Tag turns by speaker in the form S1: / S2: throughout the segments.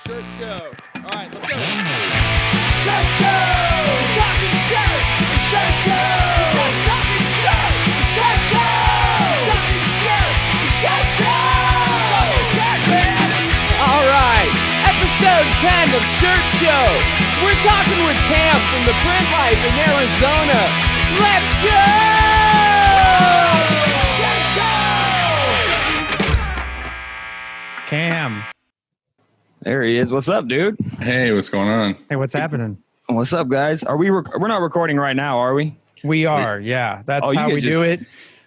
S1: Shirt show. All right, let's go. Shirt show. Talking shirt. Shirt show. Talking shirt. Shirt show. Talking shirt. Shirt show. Shirt, man. All right, episode 10 of Shirt Show. We're talking with Cam from the Print Life in Arizona. Let's go. Shirt show.
S2: Cam.
S3: There he is. What's up, dude?
S4: Hey, what's going on?
S2: Hey, what's happening?
S3: What's up, guys? Are we? We're not recording right now, are we?
S2: We are. Yeah, that's
S3: you
S2: how we
S3: get
S2: do it.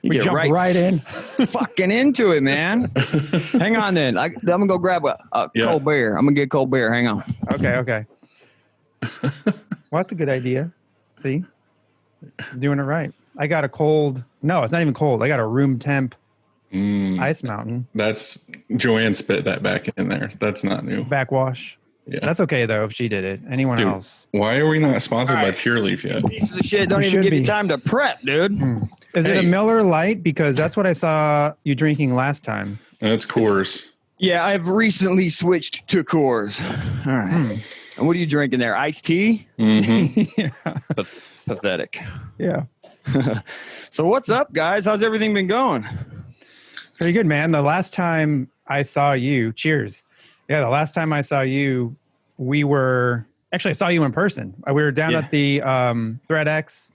S3: You
S2: We
S3: get
S2: jump right in.
S3: fucking into it, man. Hang on, then. I'm gonna go grab a cold beer. I'm gonna get cold beer. Hang on.
S2: Okay. Well, that's a good idea. See, doing it right. I got a cold. No, it's not even cold. I got a room temp ice mountain
S4: That's Joanne spit that back in there. That's not new.
S2: backwash.
S4: Yeah.
S2: That's okay though. If she did it, anyone
S4: Dude,
S2: else?
S4: why are we not sponsored by
S3: Alright.
S4: Pure Leaf yet?
S3: Pieces of shit don't
S2: We
S3: even
S2: should
S3: give you
S2: be.
S3: time to prep, dude.
S2: Is it a
S4: Hey.
S2: Miller Lite? Because that's what I saw you drinking last time.
S4: That's Coors.
S3: Yeah, I've recently switched to Coors. All right. And what are you drinking there? Iced tea?
S4: Mm-hmm.
S2: Yeah.
S3: Pathetic.
S2: Yeah.
S3: So what's up, guys? How's everything been going?
S2: Pretty good, man. The last time I saw you, cheers. Yeah, the last time I saw you, I saw you in person. We were down at the ThreadX,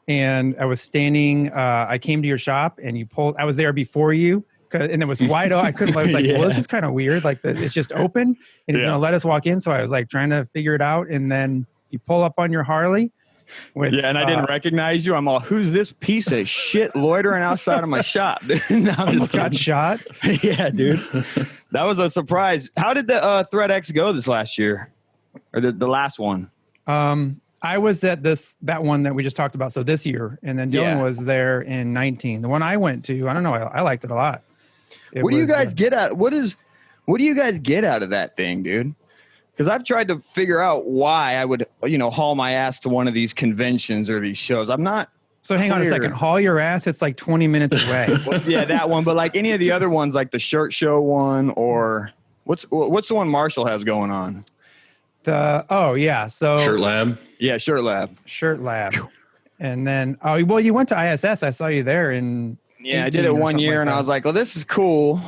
S2: and I was standing. I came to your shop, and I was there before you, and it was wide open. I couldn't. I was like, well, this is kind of weird. Like it's just open, and he's going to let us walk in. So I was like trying to figure it out, and then you pull up on your Harley.
S3: And I didn't recognize you. I'm all, who's this piece of shit loitering outside of my shop? No, I'm
S2: Almost got shot.
S3: Yeah, dude. That was a surprise. How did the ThreadX go this last year? Or the last one?
S2: I was at that one that we just talked about. So this year, and then Dylan was there in 19. The one I went to, I don't know. I liked it a lot.
S3: What do you guys get out? What do you guys get out of that thing, dude? Because I've tried to figure out why I would, haul my ass to one of these conventions or these shows. I'm not.
S2: So hang on a second. Haul your ass. It's like 20 minutes away.
S3: Yeah, that one. But like any of the other ones, like the Shirt Show one, or what's the one Marshall has going on?
S2: So
S4: Shirt Lab.
S3: Yeah, Shirt Lab.
S2: Shirt Lab. And then, you went to ISS. I saw you there in.
S3: Yeah, I did it one year, and I was like, "Well, this is cool."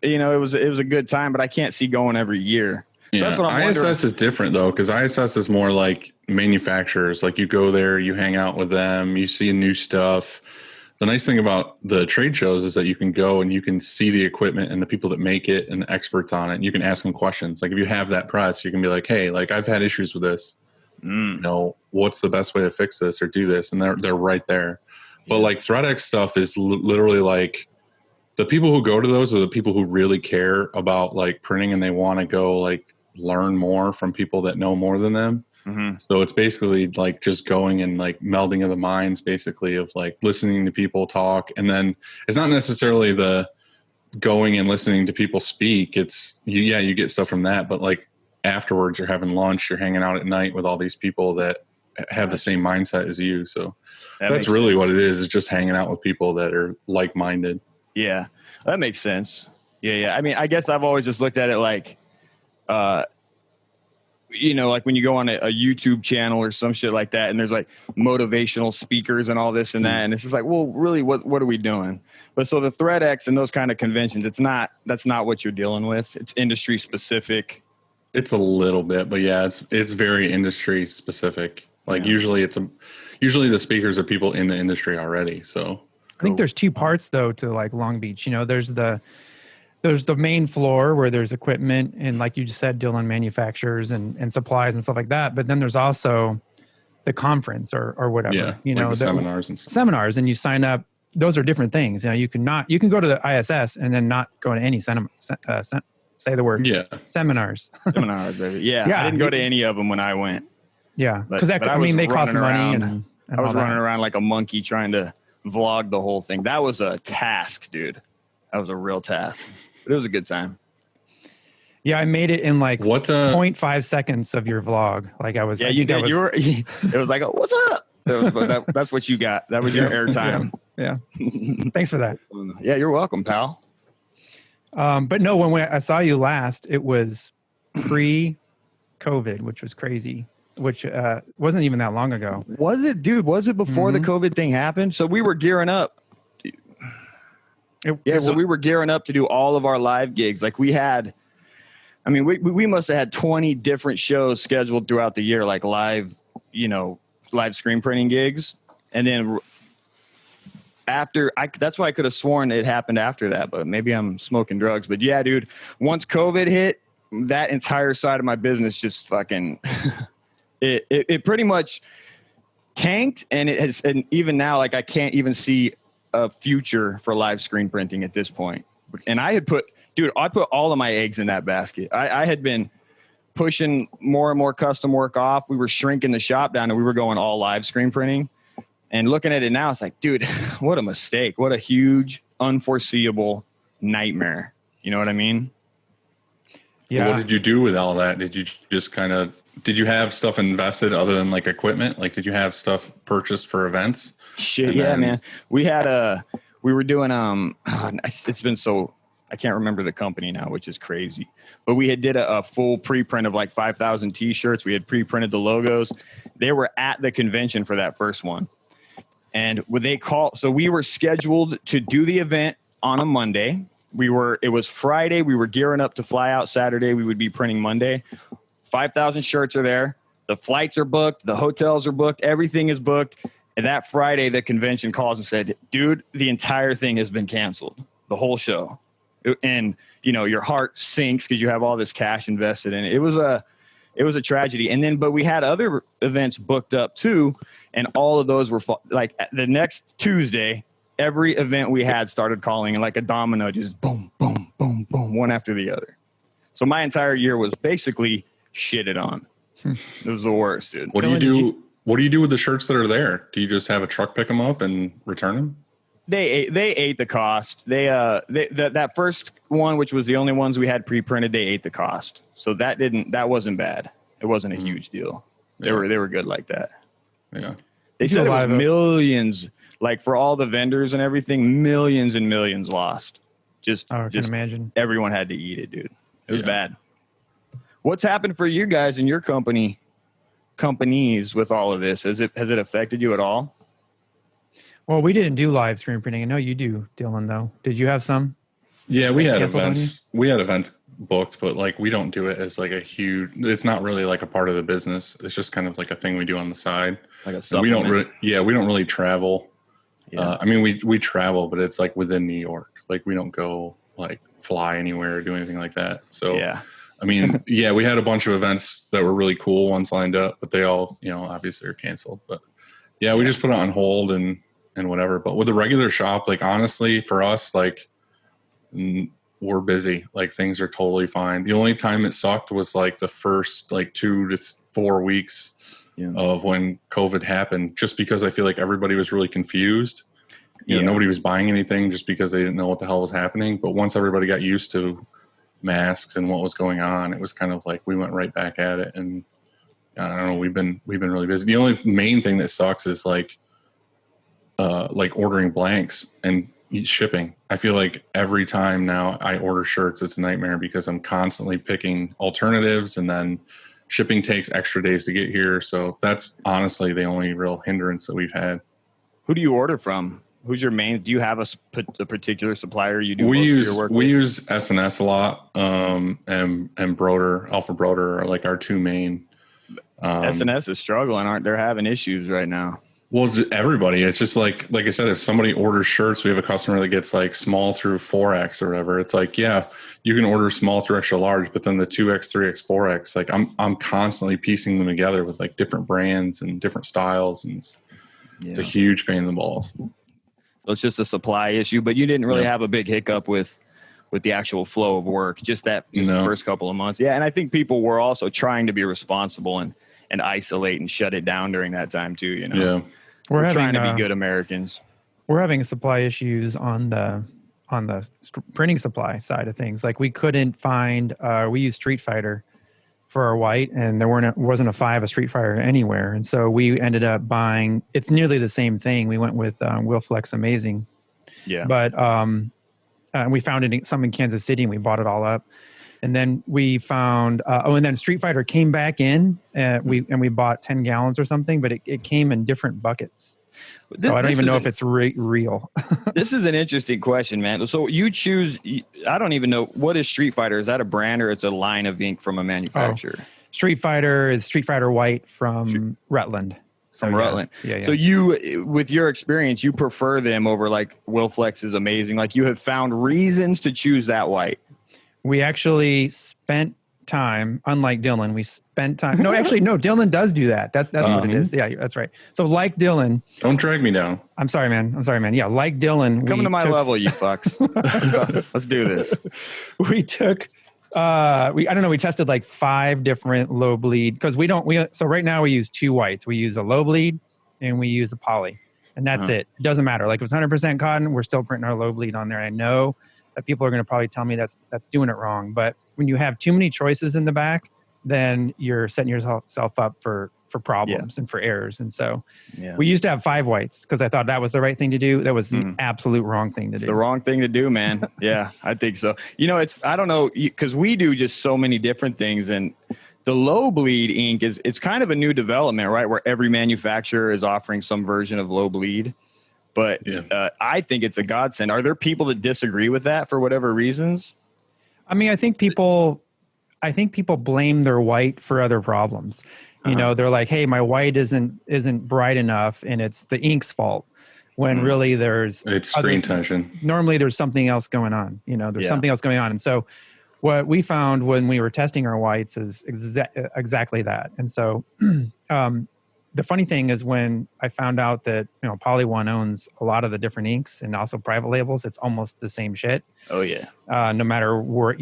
S3: It was a good time, but I can't see going every year. So
S4: Yeah,
S3: that's what I'm wondering.
S4: ISS is different though, because ISS is more like manufacturers. Like you go there, you hang out with them, you see new stuff. The nice thing about the trade shows is that you can go and you can see the equipment and the people that make it and the experts on it. And you can ask them questions. Like if you have that press, you can be like, "Hey, like I've had issues with this. What's the best way to fix this or do this?" And they're right there. But like ThreadX stuff is literally like the people who go to those are the people who really care about like printing and they want to go like learn more from people that know more than them.
S3: Mm-hmm.
S4: So it's basically like just going and like melding of the minds, basically, of like listening to people talk. And then it's not necessarily the going and listening to people speak. It's you get stuff from that, but like afterwards you're having lunch, you're hanging out at night with all these people that have the same mindset as you. So that's really what it is just hanging out with people that are like-minded.
S3: Yeah, that makes sense. Yeah. I mean, I guess I've always just looked at it like, like when you go on a YouTube channel or some shit like that, and there's like motivational speakers and all this and that, and it's just like, well, really, what are we doing? But so the ThreadX and those kind of conventions, that's not what you're dealing with. It's industry specific.
S4: It's a little bit, but yeah, it's very industry specific. Like usually the speakers are people in the industry already. So
S2: I think there's two parts though to like Long Beach. There's the main floor where there's equipment and like you just said, Dylan, manufacturers and supplies and stuff like that. But then there's also the conference or whatever.
S4: like the seminars and stuff.
S2: Seminars, and you sign up. Those are different things. You can go to the ISS and then not go to any say the word.
S4: Yeah.
S2: Seminars.
S3: Seminars, baby. Yeah. I didn't go to any of them when I went.
S2: Yeah, because they cost money. And
S3: I was running around like a monkey trying to vlog the whole thing. That was a task, dude. That was a real task, but it was a good time.
S2: Yeah, I made it in like
S4: What
S2: 0.5 seconds of your vlog. Like I was.
S3: Yeah, you did. It was like, what's up? That's what you got. That was your airtime.
S2: Yeah. Thanks for that.
S3: Yeah, you're welcome, pal.
S2: But no, when I saw you last, it was pre-COVID, which was crazy, which wasn't even that long ago.
S3: Was it, dude? Was it before the COVID thing happened? So we were gearing up. So we were gearing up to do all of our live gigs. Like we had, I mean, we must have had 20 different shows scheduled throughout the year, like live screen printing gigs. And then that's why I could have sworn it happened after that, but maybe I'm smoking drugs. But yeah, dude, once COVID hit, that entire side of my business just fucking, it pretty much tanked. And it has, and even now, like I can't even see a future for live screen printing at this point. And I put all of my eggs in that basket. I had been pushing more and more custom work off. We were shrinking the shop down and we were going all live screen printing. And looking at it now, it's like, dude, what a mistake. What a huge, unforeseeable nightmare. You know what I mean?
S4: Yeah. So what did you do with all that? Did you just did you have stuff invested other than like equipment? Like, did you have stuff purchased for events?
S3: Shit, yeah, man. We were doing, it's been so, I can't remember the company now, which is crazy. But we had did a full pre-print of like 5,000 T-shirts. We had pre-printed the logos. They were at the convention for that first one. And so we were scheduled to do the event on a Monday. It was Friday. We were gearing up to fly out Saturday. We would be printing Monday. 5,000 shirts are there. The flights are booked. The hotels are booked. Everything is booked. And that Friday, the convention calls and said, dude, the entire thing has been canceled. The whole show. And, your heart sinks because you have all this cash invested in it. It was a tragedy. And then, but we had other events booked up too. And all of those were like the next Tuesday, every event we had started calling, and like a domino, just boom, boom, boom, boom, one after the other. So my entire year was basically shitted on. It was the worst, dude.
S4: What do you do? What do you do with the shirts that are there? Do you just have a truck pick them up and return them?
S3: They ate the cost. That first one, which was the only ones we had pre-printed, they ate the cost. So that wasn't bad. It wasn't a huge deal. They were good like that.
S4: Yeah.
S3: They said it was millions, like for all the vendors and everything, millions and millions lost.
S2: I can imagine.
S3: Everyone had to eat it, dude. It was bad. What's happened for you guys and your companies with all of this? Has it affected you at all?
S2: Well, we didn't do live screen printing. I know you do, Dylan, though. Did you have some?
S4: Yeah, we had events. We had events booked, but like we don't do it as like it's not really like a part of the business. It's just kind of like a thing we do on the side.
S3: Like a supplement.
S4: We don't really travel. Yeah. I mean, we travel, but it's like within New York. Like we don't go like fly anywhere or do anything like that. So
S3: yeah.
S4: I mean, yeah, we had a bunch of events that were really cool ones lined up, but they all, obviously are canceled. But yeah, we just put it on hold and whatever. But with the regular shop, like honestly, for us, like we're busy. Like things are totally fine. The only time it sucked was like the first like 2 to 4 weeks of when COVID happened, just because I feel like everybody was really confused. Nobody was buying anything just because they didn't know what the hell was happening. But once everybody got used to masks and what was going on, it was kind of like we went right back at it. And I don't know, we've been really busy. The only main thing that sucks is like ordering blanks and shipping. I feel like every time now I order shirts, it's a nightmare because I'm constantly picking alternatives, and then shipping takes extra days to get here. So that's honestly the only real hindrance that we've had.
S3: Who do you order from? Who's your main? Do you have a particular supplier you do?
S4: We use S&S a lot, and Broder, Alpha Broder are like our two main.
S3: S&S is struggling, aren't they? They're having issues right now.
S4: Well, everybody. It's just like I said, if somebody orders shirts, we have a customer that gets like small through 4X or whatever. It's like, yeah, you can order small through extra large, but then the 2X, 3X, 4X, like I'm constantly piecing them together with like different brands and different styles, and it's a huge pain in the balls.
S3: So it's just a supply issue, but you didn't really have a big hiccup with the actual flow of work, just the first couple of months. Yeah, and I think people were also trying to be responsible and isolate and shut it down during that time too.
S4: Yeah,
S3: we're trying to be good Americans.
S2: We're having supply issues on the printing supply side of things. Like we couldn't find. We use Street Fighter for our white, and there wasn't a 5 of Street Fighter anywhere, and so we ended up buying. It's nearly the same thing. We went with Wilflex Amazing.
S3: Yeah,
S2: but we found some in Kansas City, and we bought it all up. And then we found, and then Street Fighter came back in. We bought 10 gallons or something, but it came in different buckets. So I don't even know if it's real.
S3: This is an interesting question, man. So you choose, I don't even know, what is Street Fighter? Is that a brand or it's a line of ink from a manufacturer?
S2: Street Fighter is Street Fighter White from Rutland.
S3: From Rutland.
S2: Yeah.
S3: So you, with your experience, you prefer them over like Wilflex is amazing. Like you have found reasons to choose that white.
S2: We actually spent time, unlike Dylan, we spent time. No, actually, no, Dylan does do that. That's what it is. Yeah, that's right. So like Dylan.
S4: Don't drag me down.
S2: I'm sorry, man. Yeah, like Dylan.
S3: Come to my level, you fucks. Let's do this.
S2: We took, we tested like 5 different low bleed because so right now we use 2 whites. We use a low bleed and we use a poly. And that's it. It doesn't matter. Like if it's 100% cotton, we're still printing our low bleed on there. I know that people are going to probably tell me that's doing it wrong. But when you have too many choices in the back, then you're setting yourself up for problems and for errors. And so we used to have 5 whites because I thought that was the right thing to do. That was the absolute wrong thing to do.
S3: The wrong thing to do, man. Yeah, I think so. You know, I don't know, because we do just so many different things. And the low bleed ink it's kind of a new development, right? Where every manufacturer is offering some version of low bleed. But I think it's a godsend. Are there people that disagree with that for whatever reasons?
S2: I mean, I think people blame their white for other problems. You know, they're like, "Hey, my white isn't bright enough, and it's the ink's fault." When really it's
S4: screen tension. Normally,
S2: there's something else going on. You know, there's something else going on, and so what we found when we were testing our whites is exactly that. And so, the funny thing is when I found out that, Poly One owns a lot of the different inks and also private labels, it's almost the same shit.
S3: Oh yeah.
S2: No matter where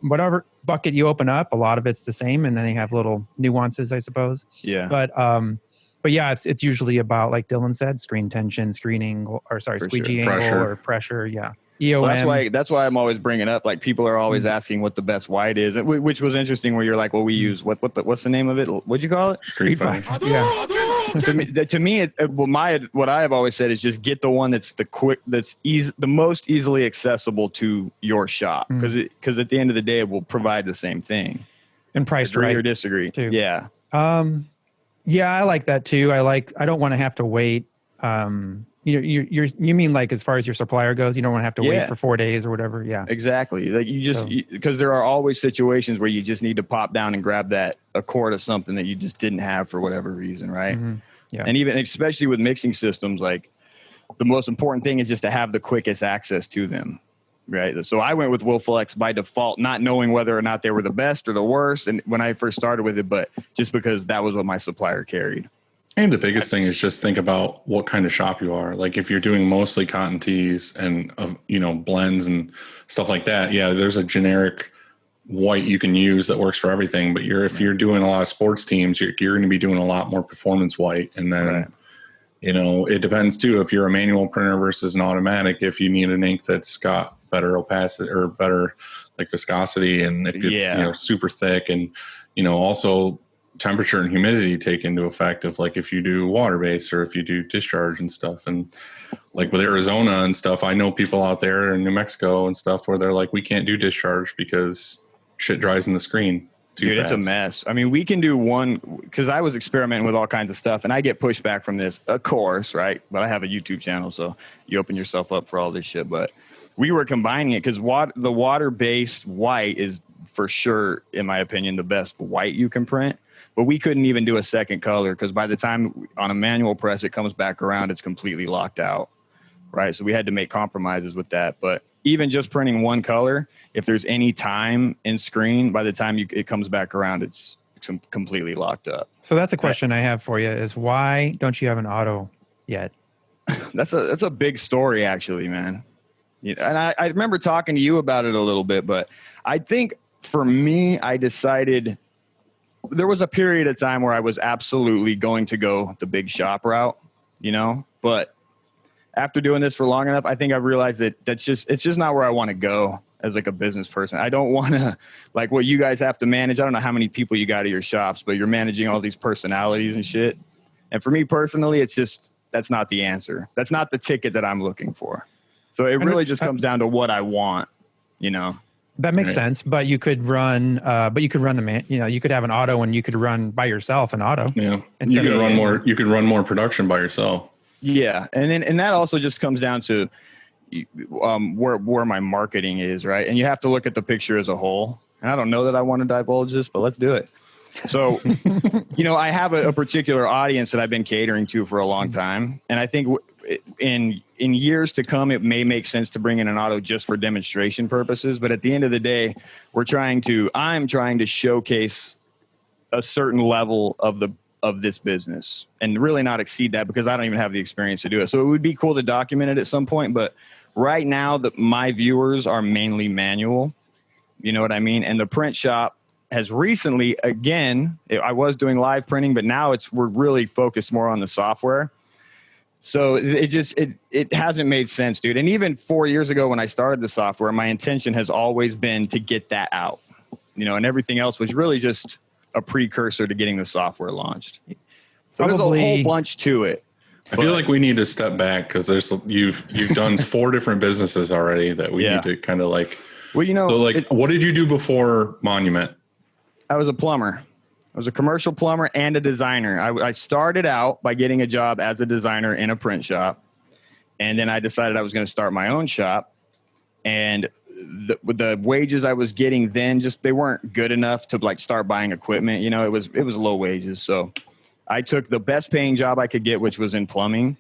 S2: whatever bucket you open up, a lot of it's the same, and then they have little nuances, I suppose.
S3: Yeah.
S2: But yeah, it's usually about, like Dylan said, screen tension, squeegee angle or pressure. Yeah. EOM.
S3: Well, that's why I'm always bringing up, like, people are always asking what the best white is, which was interesting where you're like, well, we use what's the name of it? What'd you call it?
S4: Street Fighter.
S2: Yeah.
S3: to me, what I have always said is just get the one that's the most easily accessible to your shop, because at the end of the day, it will provide the same thing.
S2: And priced
S3: Agree
S2: right
S3: or disagree?
S2: Too.
S3: Yeah.
S2: Yeah, I like that too. I don't want to have to wait. You mean like as far as your supplier goes, you don't want to have to wait for 4 days or whatever. Yeah,
S3: exactly. Like because there are always situations where you just need to pop down and grab a quart of something that you just didn't have for whatever reason, right?
S2: Mm-hmm. Yeah.
S3: And even especially with mixing systems, like the most important thing is just to have the quickest access to them, right? So I went with Wilflex by default, not knowing whether or not they were the best or the worst, and when I first started with it, but just because that was what my supplier carried.
S4: And the biggest thing is just think about what kind of shop you are. Like if you're doing mostly cotton tees and blends and stuff like that, yeah, there's a generic white you can use that works for everything. But if you're doing a lot of sports teams, you're going to be doing a lot more performance white. And then, it depends too. If you're a manual printer versus an automatic, if you need an ink that's got better opacity or better like viscosity, and if it's super thick, and also temperature and humidity take into effect of like if you do water based or if you do discharge and stuff. And like with Arizona and stuff, I know people out there in New Mexico and stuff where they're like, we can't do discharge because shit dries in the screen too fast.
S3: It's a mess. I mean, we can do one, because I was experimenting with all kinds of stuff and I get pushback from this, of course, right? But I have a YouTube channel, so you open yourself up for all this shit. But we were combining it because the water-based white is for sure, in my opinion, the best white you can print. But we couldn't even do a second color because by the time on a manual press it comes back around, it's completely locked out, right? So we had to make compromises with that. But even just printing one color, if there's any time in screen, by the time it comes back around, it's completely locked up.
S2: So that's a question I have for you: is why don't you have an auto yet?
S3: That's a big story, actually, man. And I remember talking to you about it a little bit, but I think for me, I decided. There was a period of time where I was absolutely going to go the big shop route, but after doing this for long enough, I think I've realized that it's just not where I want to go as like a business person. I don't want to, like what you guys have to manage. I don't know how many people you got at your shops, but you're managing all these personalities and shit. And for me personally, that's not the answer. That's not the ticket that I'm looking for. So it really just comes down to what I want,
S2: That makes
S4: Right.
S2: sense, but you could run, you could have an auto and you could run by yourself an auto.
S4: Yeah.
S2: Instead
S4: You can
S2: of-
S4: run more. You can run more production by yourself.
S3: Yeah, and that also just comes down to where my marketing is, right? And you have to look at the picture as a whole. And I don't know that I want to divulge this, but let's do it. So, I have a particular audience that I've been catering to for a long time, and I think in years to come, it may make sense to bring in an auto just for demonstration purposes. But at the end of the day, I'm trying to showcase a certain level of this business and really not exceed that, because I don't even have the experience to do it. So it would be cool to document it at some point. But right now, my viewers are mainly manual. You know what I mean? And the print shop has recently, again, I was doing live printing, but now we're really focused more on the software. So it hasn't made sense, dude. And even 4 years ago when I started the software, my intention has always been to get that out, and everything else was really just a precursor to getting the software launched. So there's a whole bunch to it.
S4: I feel like we need to step back, because you've done 4 different businesses already that we need to kind of like.
S3: Well,
S4: so what did you do before Monument?
S3: I was a plumber. I was a commercial plumber and a designer. I started out by getting a job as a designer in a print shop. And then I decided I was going to start my own shop. And the wages I was getting then, they weren't good enough to start buying equipment. It was low wages. So I took the best paying job I could get, which was in plumbing.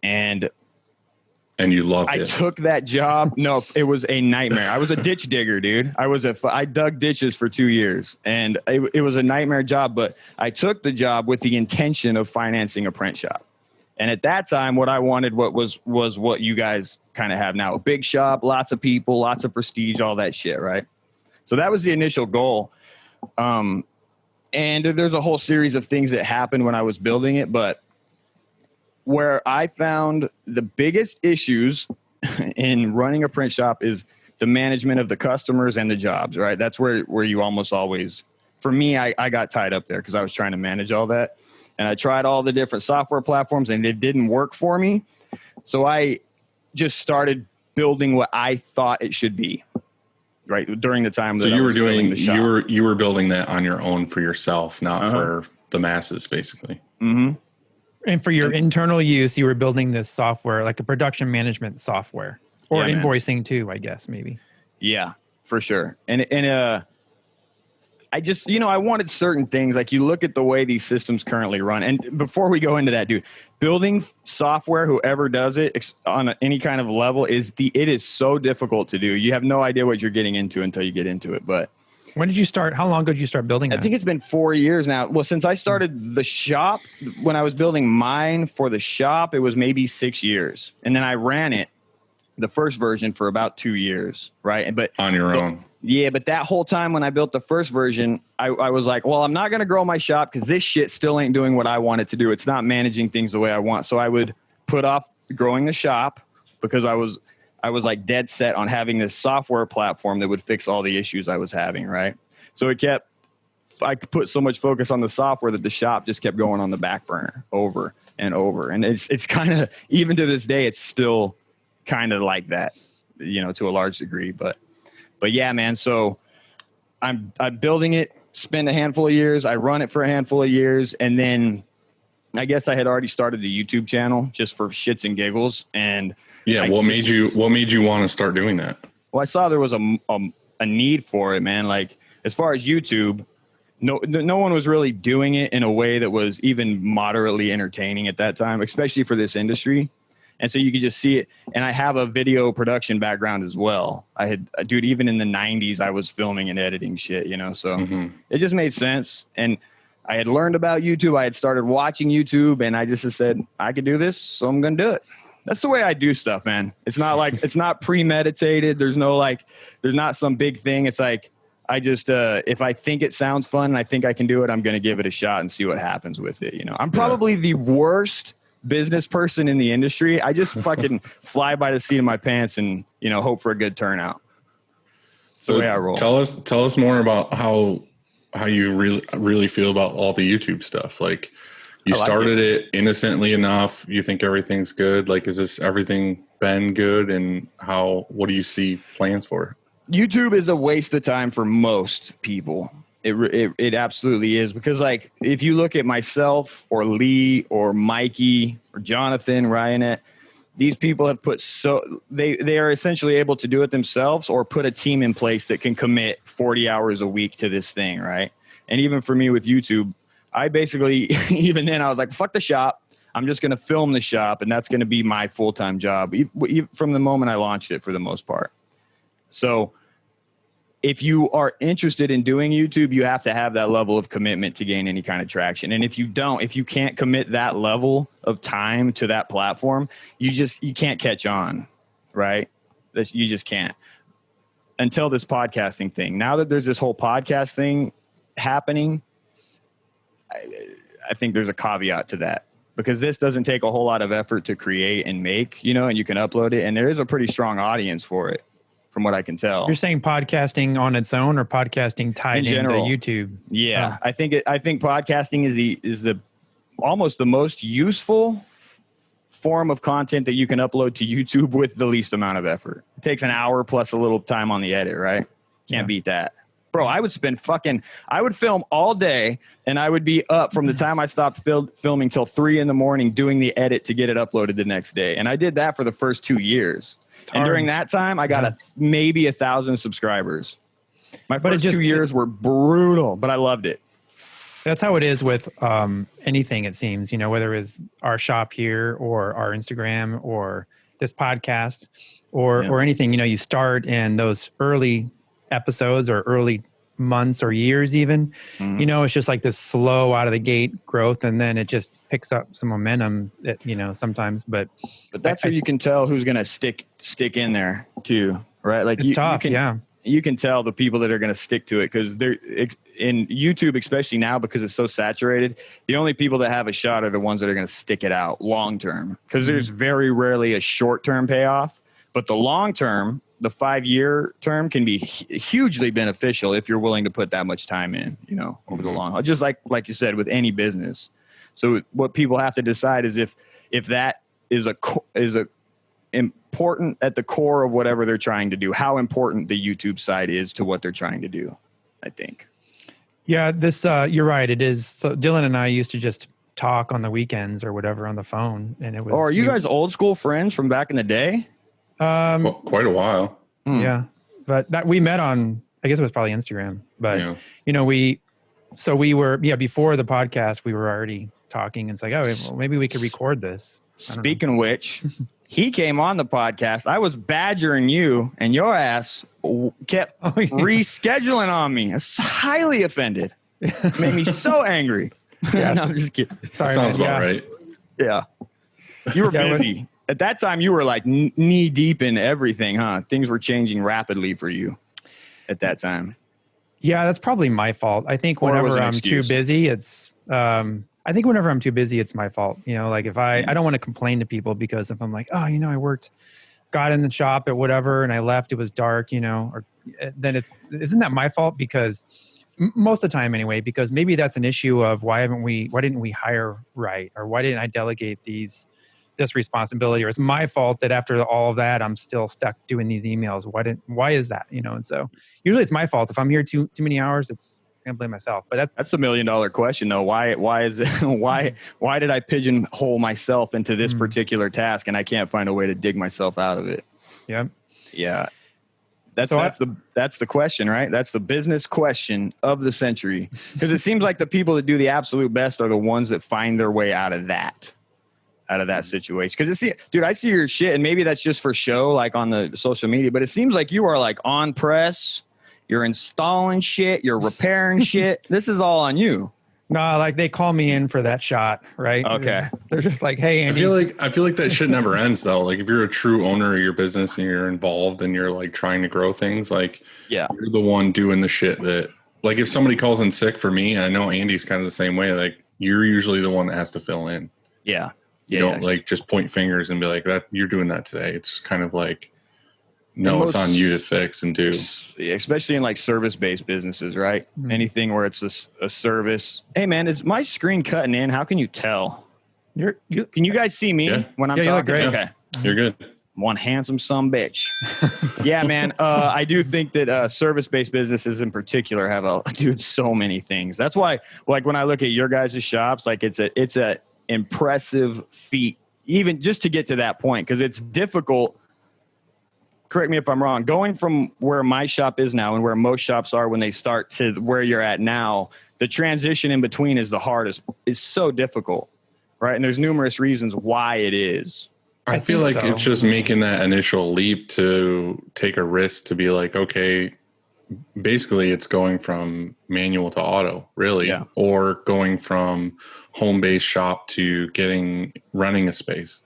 S3: And
S4: you loved it.
S3: I took that job. No, it was a nightmare. I was a ditch digger, dude. I dug ditches for 2 years, and it was a nightmare job, but I took the job with the intention of financing a print shop. And at that time, what I wanted was what you guys kind of have now. A big shop, lots of people, lots of prestige, all that shit, right? So that was the initial goal. And there's a whole series of things that happened when I was building it, but where I found the biggest issues in running a print shop is the management of the customers and the jobs, right? That's where you almost always, for me, I got tied up there because I was trying to manage all that. And I tried all the different software platforms and it didn't work for me. So I just started building what I thought it should be, right? During the time that
S4: so
S3: I was building the shop.
S4: you were building that on your own for yourself, not for the masses, basically.
S3: Mm-hmm.
S2: And for your internal use, you were building this software, like a production management software, or invoicing too, I guess, maybe.
S3: Yeah, for sure. And I just, I wanted certain things. Like, you look at the way these systems currently run. And before we go into that, dude, building software, whoever does it on any kind of level, it is so difficult to do. You have no idea what you're getting into until you get into it. But
S2: when did you start? How long ago did you start building that?
S3: I think it's been 4 years now. Well, since I started the shop, when I was building mine for the shop, it was maybe 6 years. And then I ran it, the first version, for about 2 years, right? But
S4: on your own.
S3: Yeah, but that whole time when I built the first version, I was like, well, I'm not going to grow my shop because this shit still ain't doing what I want it to do. It's not managing things the way I want. So I would put off growing the shop because I was like dead set on having this software platform that would fix all the issues I was having, right? So I could put so much focus on the software that the shop just kept going on the back burner over and over. And it's kind of, even to this day, it's still kind of like that, to a large degree. But yeah, man, so I'm building it, spend a handful of years, I run it for a handful of years, and then I guess I had already started the YouTube channel just for shits and giggles. And
S4: what made you want to start doing that?
S3: Well, I saw there was a need for it, man. Like, as far as YouTube, no one was really doing it in a way that was even moderately entertaining at that time, especially for this industry. And so you could just see it. And I have a video production background as well. Dude, even in the 90s, I was filming and editing shit, so it just made sense. And I had learned about YouTube. I had started watching YouTube, and I just said, I could do this, so I'm going to do it. That's the way I do stuff, man. It's not premeditated. There's not some big thing. It's like, I just, if I think it sounds fun and I think I can do it, I'm going to give it a shot and see what happens with it. I'm probably the worst business person in the industry. I just fucking fly by the seat of my pants and, hope for a good turnout. That's the way I roll.
S4: Tell us more about how you really feel about all the YouTube stuff. Like, you started it innocently enough. You think everything's good. Like, is this everything been good? And what do you see plans for?
S3: YouTube is a waste of time for most people. It absolutely is, because like if you look at myself or Lee or Mikey or Jonathan, Ryanette, these people have put they are essentially able to do it themselves or put a team in place that can commit 40 hours a week to this thing, right? And even for me with YouTube, I basically, even then I was like, fuck the shop. I'm just going to film the shop, and that's going to be my full-time job from the moment I launched it for the most part. So if you are interested in doing YouTube, you have to have that level of commitment to gain any kind of traction. And if you can't commit that level of time to that platform, you can't catch on, right? You just can't. Until this podcasting thing. Now that there's this whole podcast thing happening, I think there's a caveat to that, because this doesn't take a whole lot of effort to create and make, and you can upload it, and there is a pretty strong audience for it, from what I can tell.
S2: You're saying podcasting on its own, or podcasting tied into YouTube?
S3: Yeah, I think podcasting is the almost the most useful form of content that you can upload to YouTube with the least amount of effort. It takes an hour plus a little time on the edit, right? Can't beat that. Bro, I would film all day, and I would be up from the time I stopped filming till 3 a.m. doing the edit to get it uploaded the next day. And I did that for the first 2 years. And during that time, I got maybe 1,000 subscribers. My first 2 years were brutal, but I loved it.
S2: That's how it is with anything, it seems, whether it's our shop here or our Instagram or this podcast or anything, you start in those early episodes or early months or years even. It's just like this slow out of the gate growth, and then it just picks up some momentum sometimes. But
S3: that's where you can tell who's going to stick in there too, right? Like
S2: it's tough.
S3: You can tell the people that are going to stick to it, because they're in YouTube, especially now, because it's so saturated. The only people that have a shot are the ones that are going to stick it out long term, because there's very rarely a short term payoff, but the long term, the 5-year term, can be hugely beneficial if you're willing to put that much time in, over the long haul. Just like you said, with any business. So what people have to decide is if that is a important at the core of whatever they're trying to do, how important the YouTube side is to what they're trying to do, I think.
S2: Yeah, this you're right. It is. So Dylan and I used to just talk on the weekends or whatever on the phone, and it was.
S3: Oh, are you guys old school friends from back in the day?
S4: Quite a while.
S2: Yeah, but that we met on, I guess it was probably Instagram. But we were before the podcast, we were already talking, and it's like, oh, well, maybe we could record this.
S3: Speaking of which, he came on the podcast. I was badgering you, and your ass kept rescheduling on me. I was highly offended. Made me so angry.
S2: Yeah,
S3: no, I'm just kidding.
S2: Sorry,
S4: sounds about right.
S3: Yeah. You were busy. At that time, you were like knee deep in everything, huh? Things were changing rapidly for you at that time.
S2: Yeah, that's probably my fault. I think whenever I'm too busy, it's whenever I'm too busy, it's my fault. Like if I don't want to complain to people, because if I'm like, oh, I got in the shop at whatever, and I left, it was dark, or then isn't that my fault? Because most of the time anyway, because maybe that's an issue of why didn't we hire right? Or why didn't I delegate this responsibility? Or it's my fault that after all of that, I'm still stuck doing these emails. Why is that? And so usually it's my fault. If I'm here too many hours, it's I'm gonna blame myself. But that's $1
S3: million question though. Why is it, why did I pigeonhole myself into this particular task, and I can't find a way to dig myself out of it? Yeah. That's the question, right? That's the business question of the century. Because it seems like the people that do the absolute best are the ones that find their way out of that situation. Because dude, I see your shit, and maybe that's just for show, like on the social media, but it seems like you are like on press, you're installing shit, you're repairing shit. This is all on you.
S2: No, like they call me in for that shot, right?
S3: Okay.
S2: They're just like, hey, Andy.
S4: I feel like that shit never ends though. Like if you're a true owner of your business and you're involved and you're like trying to grow things, like you're the one doing the shit that, like if somebody calls in sick for me, and I know Andy's kind of the same way, like you're usually the one that has to fill in.
S3: Yeah.
S4: You don't like just point fingers and be like, that you're doing that today. It's just kind of like, no, it's on you to fix and do.
S3: Especially in like service-based businesses, right? Mm-hmm. Anything where it's a service. Hey man, is my screen cutting in? How can you tell? Can you guys see me when I'm talking?
S2: You look great.
S3: Okay.
S4: You're good.
S3: one handsome son bitch. Yeah, man. I do think that service-based businesses in particular have so many things. That's why, like, when I look at your guys' shops, like it's a impressive feat, even just to get to that point, because it's difficult. Correct me if I'm wrong. Going from where my shop is now and where most shops are when they start to where you're at now, the transition in between is the hardest. It's so difficult, right? And there's numerous reasons why it is.
S4: I feel like it's just making that initial leap to take a risk to be like, okay, basically it's going from manual to auto, really, or going from home-based shop to renting a space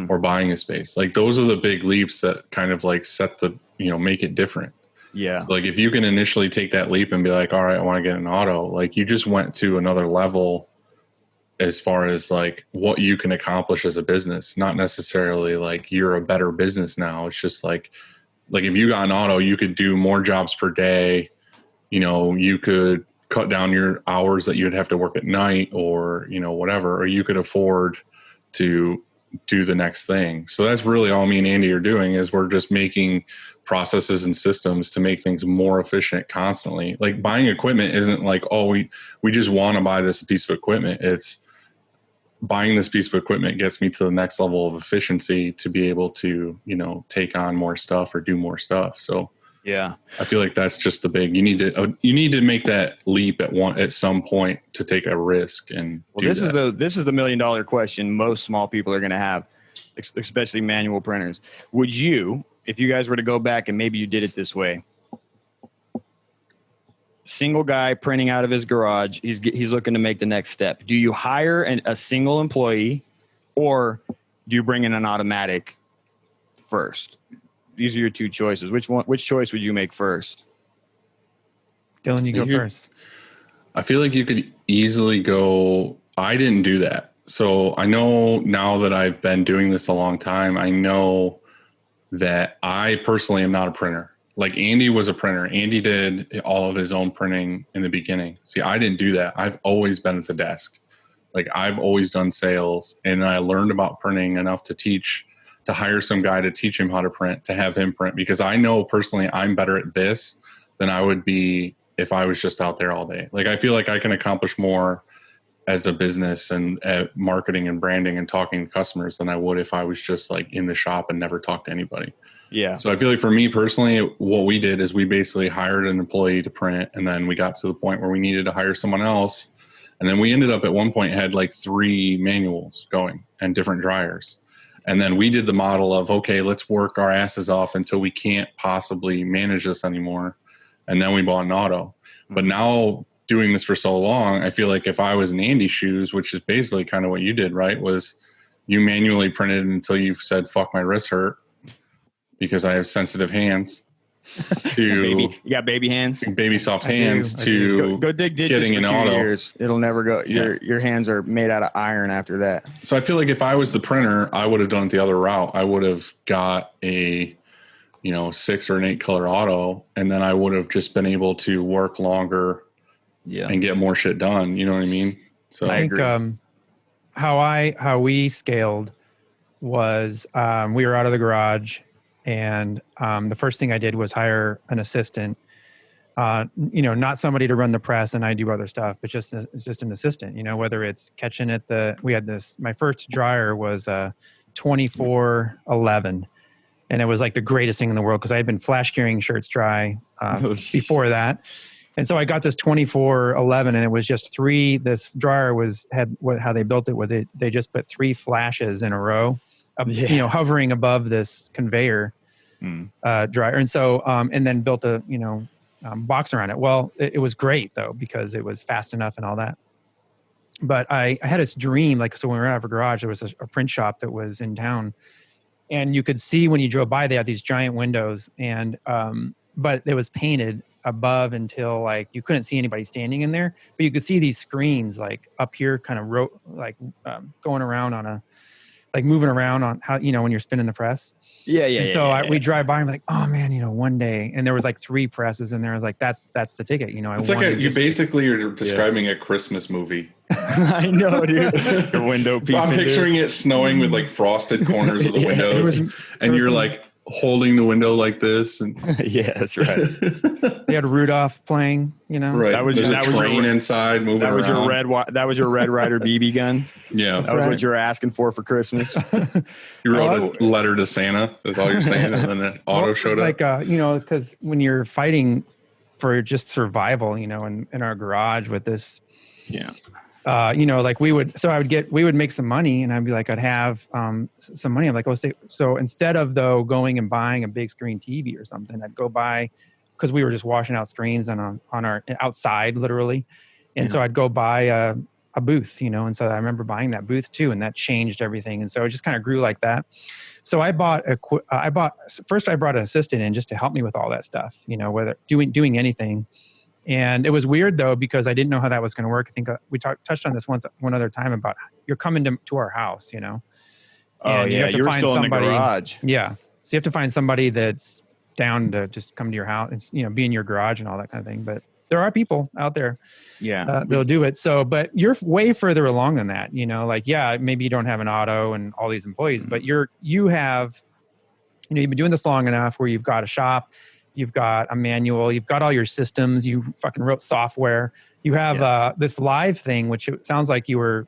S4: or buying a space. Like those are the big leaps that kind of like make it different. Yeah. So like if you can initially take that leap and be like, all right, I want to get an auto, like you just went to another level as far as like what you can accomplish as a business, not necessarily like you're a better business now. It's just like if you got an auto, you could do more jobs per day. You could cut down your hours that you'd have to work at night or, whatever, or you could afford to do the next thing. So that's really all me and Andy are doing is we're just making processes and systems to make things more efficient constantly. Like buying equipment isn't like, oh, we just want to buy this piece of equipment. It's buying this piece of equipment gets me to the next level of efficiency to be able to, take on more stuff or do more stuff. So yeah, I feel like that's just the big, you need to make that leap at some point to take a risk. And this is the $1 million question most small people are going to have, especially manual printers. Would you, if you guys were to go back and maybe you did it this way, single guy printing out of his garage, he's looking to make the next step. Do you hire a single employee or do you bring in an automatic first? These are your two choices. Which choice would you make first?
S2: Dylan, you go first.
S4: I feel like you could easily go, I didn't do that. So I know now that I've been doing this a long time, I know that I personally am not a printer. Like Andy was a printer. Andy did all of his own printing in the beginning. See, I didn't do that. I've always been at the desk. Like I've always done sales, and I learned about printing enough to hire some guy to teach him how to print, to have him print, because I know personally I'm better at this than I would be if I was just out there all day. Like I feel like I can accomplish more as a business and at marketing and branding and talking to customers than I would if I was just like in the shop and never talked to anybody. Yeah. So I feel like for me personally, what we did is we basically hired an employee to print, and then we got to the point where we needed to hire someone else. And then we ended up at one point had like 3 manuals going and different dryers. And then we did the model of, okay, let's work our asses off until we can't possibly manage this anymore. And then we bought an auto. But now doing this for so long, I feel like if I was in Andy's shoes, which is basically kind of what you did, right, was you manually printed until you said, fuck, my wrist hurt because I have sensitive hands. You got baby hands, baby soft hands. Go dig ditches getting for 2 years. It'll never go. Your hands are made out of iron after that. So I feel like if I was the printer, I would have done it the other route. I would have got a 6 or an 8 color auto, and then I would have just been able to work longer, and get more shit done. You know what I mean? So
S2: I think how we scaled was we were out of the garage. And the first thing I did was hire an assistant, not somebody to run the press and I do other stuff, but just an assistant, whether it's catching at my first dryer was 2411. And it was like the greatest thing in the world because I had been flash carrying shirts dry before that. And so I got this 2411 and it was just 3, this dryer how they built it was they just put 3 flashes in a row. Hovering above this conveyor dryer. And so, and then built a, box around it. Well, it was great though, because it was fast enough and all that. But I had this dream, so when we were out of a garage, there was a print shop that was in town and you could see when you drove by, they had these giant windows and, but it was painted above until you couldn't see anybody standing in there, but you could see these screens up here kind of going around on like moving around on how, when you're spinning the press. And so we drive by and I'm like, oh man, one day, and there was like 3 presses in there. I was like, that's the ticket.
S4: It's like you basically are describing a Christmas movie.
S3: I know, dude. Your window peeping,
S4: I'm picturing it snowing with like frosted corners of the windows, and you're like holding the window like this. And
S3: yeah, that's right.
S2: They had Rudolph playing,
S4: Right. That was train inside moving
S3: that was
S4: around.
S3: That was your Red Ryder BB gun.
S4: Yeah.
S3: That was what you were asking for Christmas.
S4: You wrote a letter to Santa. That's all you're saying. And then an auto showed up.
S2: Like, because when you're fighting for just survival, in our garage with this, like we would make some money, and I'd be like, I'd have some money. I'm like, so instead of going and buying a big screen TV or something, I'd go buy, because we were just washing out screens on our outside literally. And so I'd go buy a booth, and so I remember buying that booth too, and that changed everything. And so it just kind of grew like that. So I brought an assistant in just to help me with all that stuff, whether doing anything. And it was weird though, because I didn't know how that was going to work. I think we touched on this one other time about you're coming to our house,
S3: Oh yeah,
S2: you have to find
S3: still
S2: somebody,
S3: in the garage.
S2: Yeah, so you have to find somebody that's down to just come to your house and be in your garage and all that kind of thing. But there are people out there, they'll do it. So, but you're way further along than that. Maybe you don't have an auto and all these employees, but you have, you've been doing this long enough where you've got a shop. You've got a manual. You've got all your systems. You fucking wrote software. You have this live thing, which it sounds like you were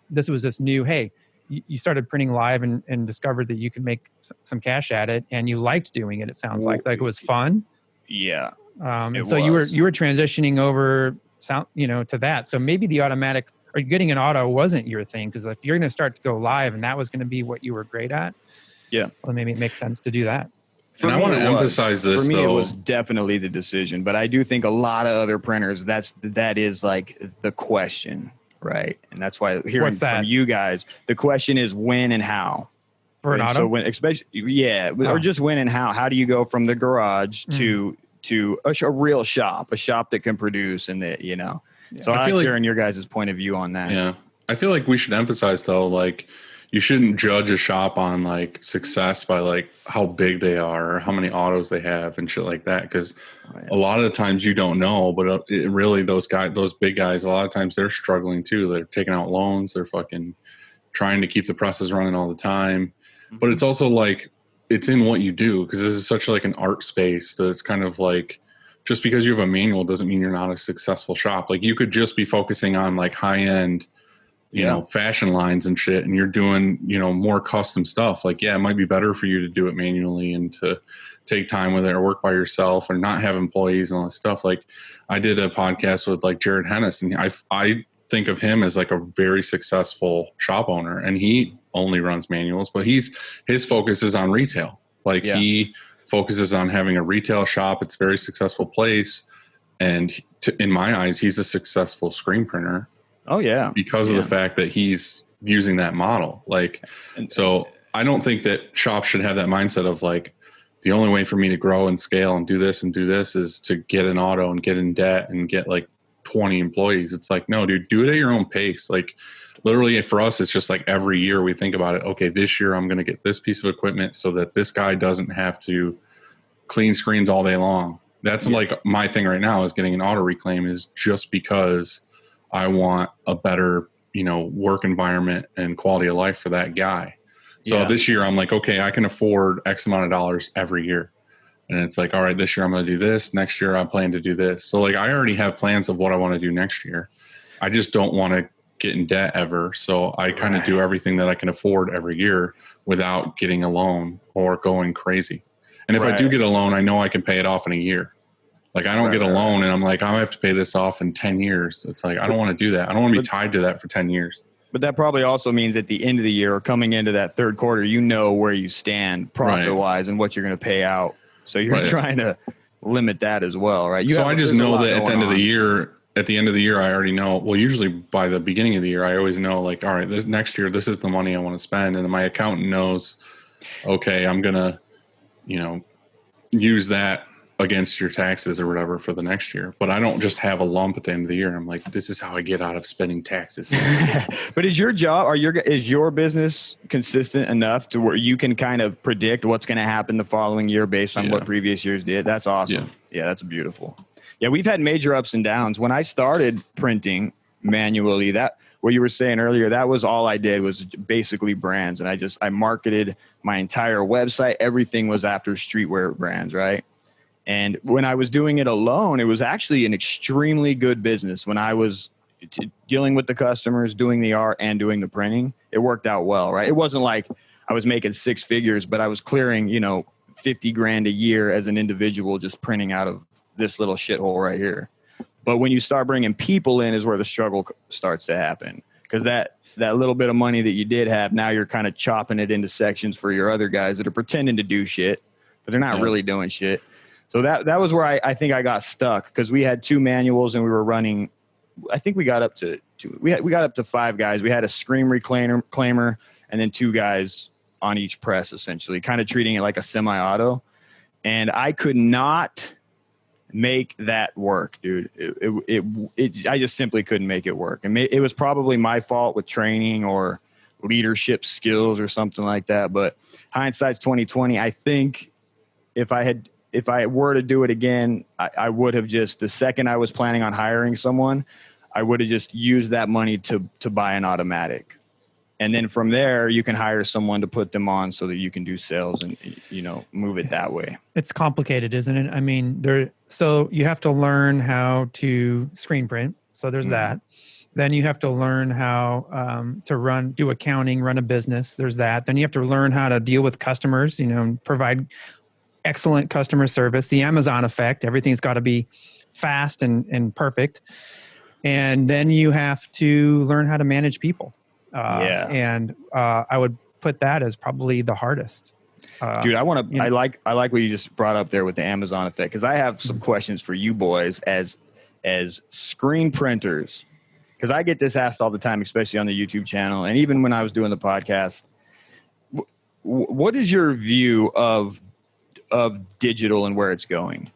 S2: this was this new, hey, you started printing live and discovered that you could make some cash at it, and you liked doing it. It sounds like it was fun.
S3: Yeah.
S2: So you were transitioning over, to that. So maybe the automatic or getting an auto wasn't your thing, because if you're going to start to go live and that was going to be what you were great at, well, maybe it makes sense to do that.
S4: And I want to emphasize this.
S3: For me, it was definitely the decision, but I do think a lot of other printers, that is like the question, right? And that's why hearing from you guys, the question is when and how.
S2: For an auto?
S3: So when, especially, or just when and how. How do you go from the garage to a real shop, a shop that can produce, and that So I like hearing your guys' point of view on that.
S4: Yeah, I feel like we should emphasize though, like, you shouldn't judge a shop on like success by like how big they are or how many autos they have and shit like that. Because a lot of the times you don't know, but really those big guys, a lot of times they're struggling too. They're taking out loans. They're fucking trying to keep the presses running all the time. Mm-hmm. But it's also like, it's in what you do, because this is such like an art space that it's kind of like, just because you have a manual doesn't mean you're not a successful shop. Like you could just be focusing on like high end, fashion lines and shit, and you're doing, more custom stuff. Like, it might be better for you to do it manually and to take time with it or work by yourself or not have employees and all that stuff. Like I did a podcast with like Jared Hennis, and I think of him as like a very successful shop owner, and he only runs manuals, but his focus is on retail. Like he focuses on having a retail shop. It's a very successful place. And in my eyes, he's a successful screen printer.
S3: Oh yeah.
S4: Because of the fact that he's using that model. Like, so I don't think that shops should have that mindset of like, the only way for me to grow and scale and do this is to get an auto and get in debt and get like 20 employees. It's like, no, dude, do it at your own pace. Like literally for us, it's just like every year we think about it. Okay, this year I'm going to get this piece of equipment so that this guy doesn't have to clean screens all day long. That's like my thing right now is getting an auto reclaim, is just because I want a better, work environment and quality of life for that guy. So this year I'm like, okay, I can afford X amount of dollars every year. And it's like, all right, this year I'm going to do this. Next year I plan to do this. So like, I already have plans of what I want to do next year. I just don't want to get in debt ever. So I kind of do everything that I can afford every year without getting a loan or going crazy. And if I do get a loan, I know I can pay it off in a year. Like I don't get a loan and I'm like, I have to pay this off in 10 years. It's like, I don't want to do that. I don't want to be tied to that for 10 years.
S3: But that probably also means at the end of the year or coming into that third quarter, where you stand profit wise and what you're going to pay out. So you're trying to limit that as well, right?
S4: I just know that at the end of the year, I already know, well, usually by the beginning of the year, I always know like, all right, next year, this is the money I want to spend. And then my accountant knows, okay, I'm going to, use that against your taxes or whatever for the next year. But I don't just have a lump at the end of the year. I'm like, this is how I get out of spending taxes.
S3: But is your job, is your business consistent enough to where you can kind of predict what's going to happen the following year based on what previous years did? That's awesome. Yeah, that's beautiful. Yeah, we've had major ups and downs. When I started printing manually, that what you were saying earlier, that was all I did was basically brands. And I marketed my entire website. Everything was after streetwear brands, right? And when I was doing it alone, it was actually an extremely good business. When I was dealing with the customers, doing the art and doing the printing, it worked out well, right? It wasn't like I was making 6 figures, but I was clearing, $50,000 a year as an individual, just printing out of this little shithole right here. But when you start bringing people in is where the struggle starts to happen. Because that little bit of money that you did have, now you're kind of chopping it into sections for your other guys that are pretending to do shit, but they're not really doing shit. So that was where I think I got stuck, because we had 2 manuals and we were running. I think we got up to 2. We got up to 5 guys. We had a screen reclaimer and then 2 guys on each press, essentially, kind of treating it like a semi-auto. And I could not make that work, dude. I just simply couldn't make it work. And it was probably my fault with training or leadership skills or something like that. But hindsight's 2020. I think if I were to do it again, I would have just, the second I was planning on hiring someone, I would have just used that money to buy an automatic. And then from there, you can hire someone to put them on so that you can do sales and, move it that way.
S2: It's complicated, isn't it? I mean, so you have to learn how to screen print. So there's that. Then you have to learn how to do accounting, run a business. There's that. Then you have to learn how to deal with customers, provide excellent customer service, the Amazon effect. Everything's got to be fast and perfect. And then you have to learn how to manage people. And I would put that as probably the hardest.
S3: Dude, I like what you just brought up there with the Amazon effect, because I have some questions for you boys as screen printers, because I get this asked all the time, especially on the YouTube channel. And even when I was doing the podcast, what is your view of digital and where it's going?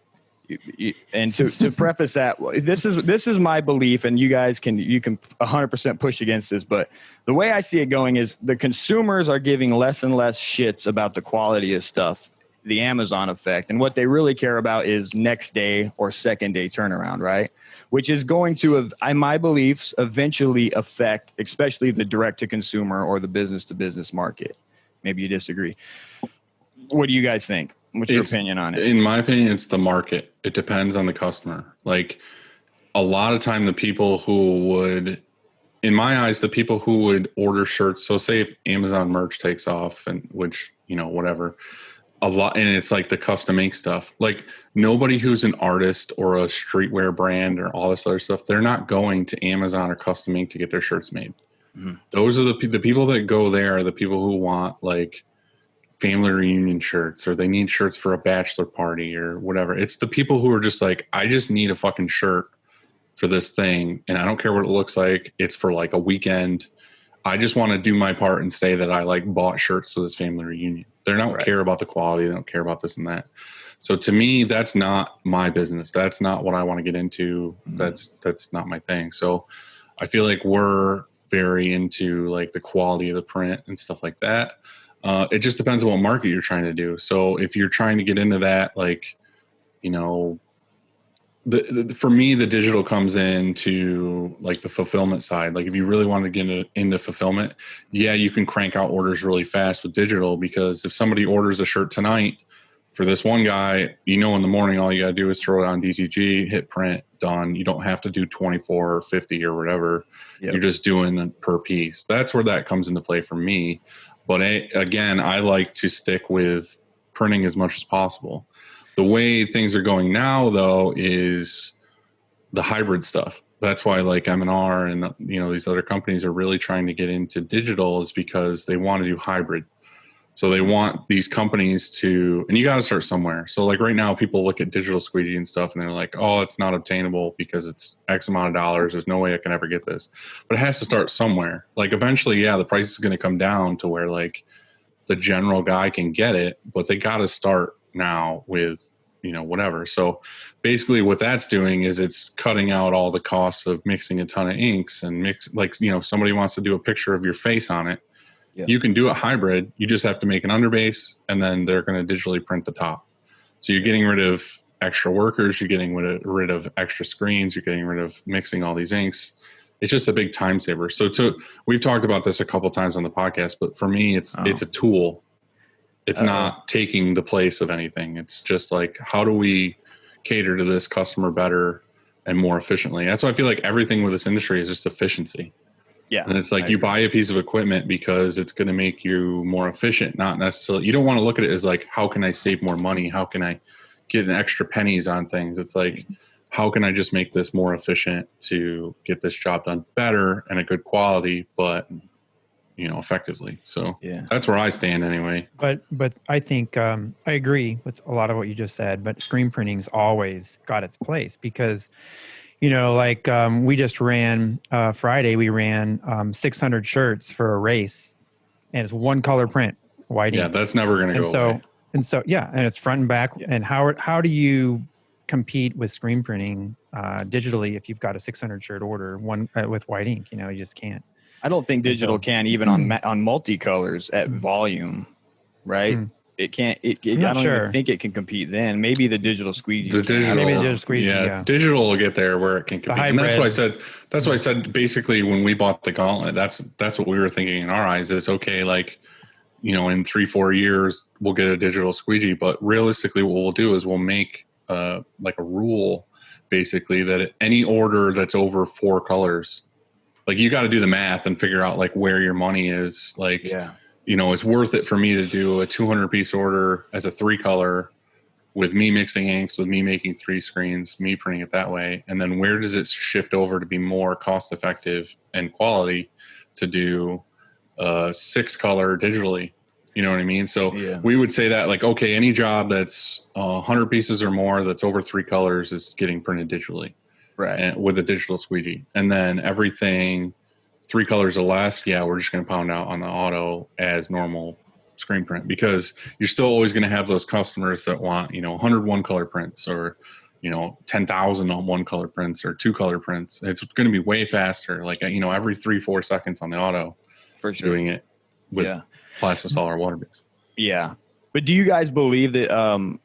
S3: And to preface that, this is my belief, and you can 100% push against this, but the way I see it going is the consumers are giving less and less shits about the quality of stuff, the Amazon effect, and what they really care about is next day or second day turnaround, right? Which is going to, my beliefs, eventually affect especially the direct to consumer or the business to business market. Maybe you disagree. What do you guys think? What's your opinion on it?
S4: In my opinion, it's the market. It depends on the customer. Like, a lot of time, the people who would, in my eyes, the people who would order shirts. So say if Amazon merch takes off, and which, whatever, a lot, and it's like the custom ink stuff. Like, nobody who's an artist or a streetwear brand or all this other stuff, they're not going to Amazon or custom ink to get their shirts made. Mm-hmm. Those are the people that go there are the people who want, like, family reunion shirts, or they need shirts for a bachelor party or whatever. It's the people who are just like, I just need a fucking shirt for this thing, and I don't care what it looks like. It's for like a weekend. I just want to do my part and say that I like bought shirts for this family reunion. They don't care about the quality. They don't care about this and that. So to me, that's not my business. That's not what I want to get into. Mm-hmm. That's not my thing. So I feel like we're very into like the quality of the print and stuff like that. It just depends on what market you're trying to do. So if you're trying to get into that, like, for me, the digital comes into like the fulfillment side. Like, if you really want to get into fulfillment, you can crank out orders really fast with digital, because if somebody orders a shirt tonight for this one guy, in the morning, all you got to do is throw it on DTG, hit print, done. You don't have to do 24 or 50 or whatever. Yep. You're just doing per piece. That's where that comes into play for me. But again, I like to stick with printing as much as possible. The way things are going now, though, is the hybrid stuff. That's why like M&R and these other companies are really trying to get into digital, is because they want to do hybrid. So they want these companies to, and you got to start somewhere. So like right now, people look at digital squeegee and stuff, and they're like, oh, it's not obtainable because it's X amount of dollars. There's no way I can ever get this. But it has to start somewhere. Like eventually, the price is going to come down to where like the general guy can get it, but they got to start now with whatever. So basically what that's doing is it's cutting out all the costs of mixing a ton of inks and somebody wants to do a picture of your face on it.
S3: Yeah.
S4: You can do it hybrid. You just have to make an underbase and then they're going to digitally print the top. So you're getting rid of extra workers. You're getting rid of extra screens. You're getting rid of mixing all these inks. It's just a big time saver. So we've talked about this a couple times on the podcast, but for me, it's a tool. It's not taking the place of anything. It's just like, how do we cater to this customer better and more efficiently? That's why I feel like everything with this industry is just efficiency.
S3: Yeah.
S4: And it's like you buy a piece of equipment because it's going to make you more efficient, not necessarily. You don't want to look at it as like, how can I save more money? How can I get an extra pennies on things? It's like, how can I just make this more efficient to get this job done better and a good quality, but effectively. So that's where I stand anyway.
S2: But I think I agree with a lot of what you just said, but screen printing's always got its place because, we just ran Friday, we ran 600 shirts for a race and it's one color print, white ink.
S4: Yeah, that's never going to go away.
S2: And it's front and back. Yeah. And how do you compete with screen printing digitally if you've got a 600 shirt order with white ink? You just can't.
S3: I don't think digital can even on multicolors at volume, right? It can't. I don't even think it can compete then. Maybe the digital squeegee.
S4: Digital will get there where it can compete. And that's why I said basically when we bought the Gauntlet, that's what we were thinking in our eyes is okay, in 3-4 years we'll get a digital squeegee, but realistically what we'll do is we'll make like a rule basically that any order that's over 4 colors, like you got to do the math and figure out like where your money is. It's worth it for me to do a 200 piece order as a 3 color with me mixing inks, with me making 3 screens, me printing it that way. And then where does it shift over to be more cost effective and quality to do 6 color digitally? You know what I mean? So we would say that like, okay, any job that's 100 pieces or more that's over 3 colors is getting printed digitally. Right. And with a digital squeegee. And then everything 3 colors or less, we're just going to pound out on the auto as normal screen print because you're still always going to have those customers that want, 101 color prints or, 10,000 on 1 color prints or 2 color prints. It's going to be way faster. Like, every 3-4 seconds on the auto for sure. Doing it with Plastisol or water base. Yeah.
S3: But do you guys believe that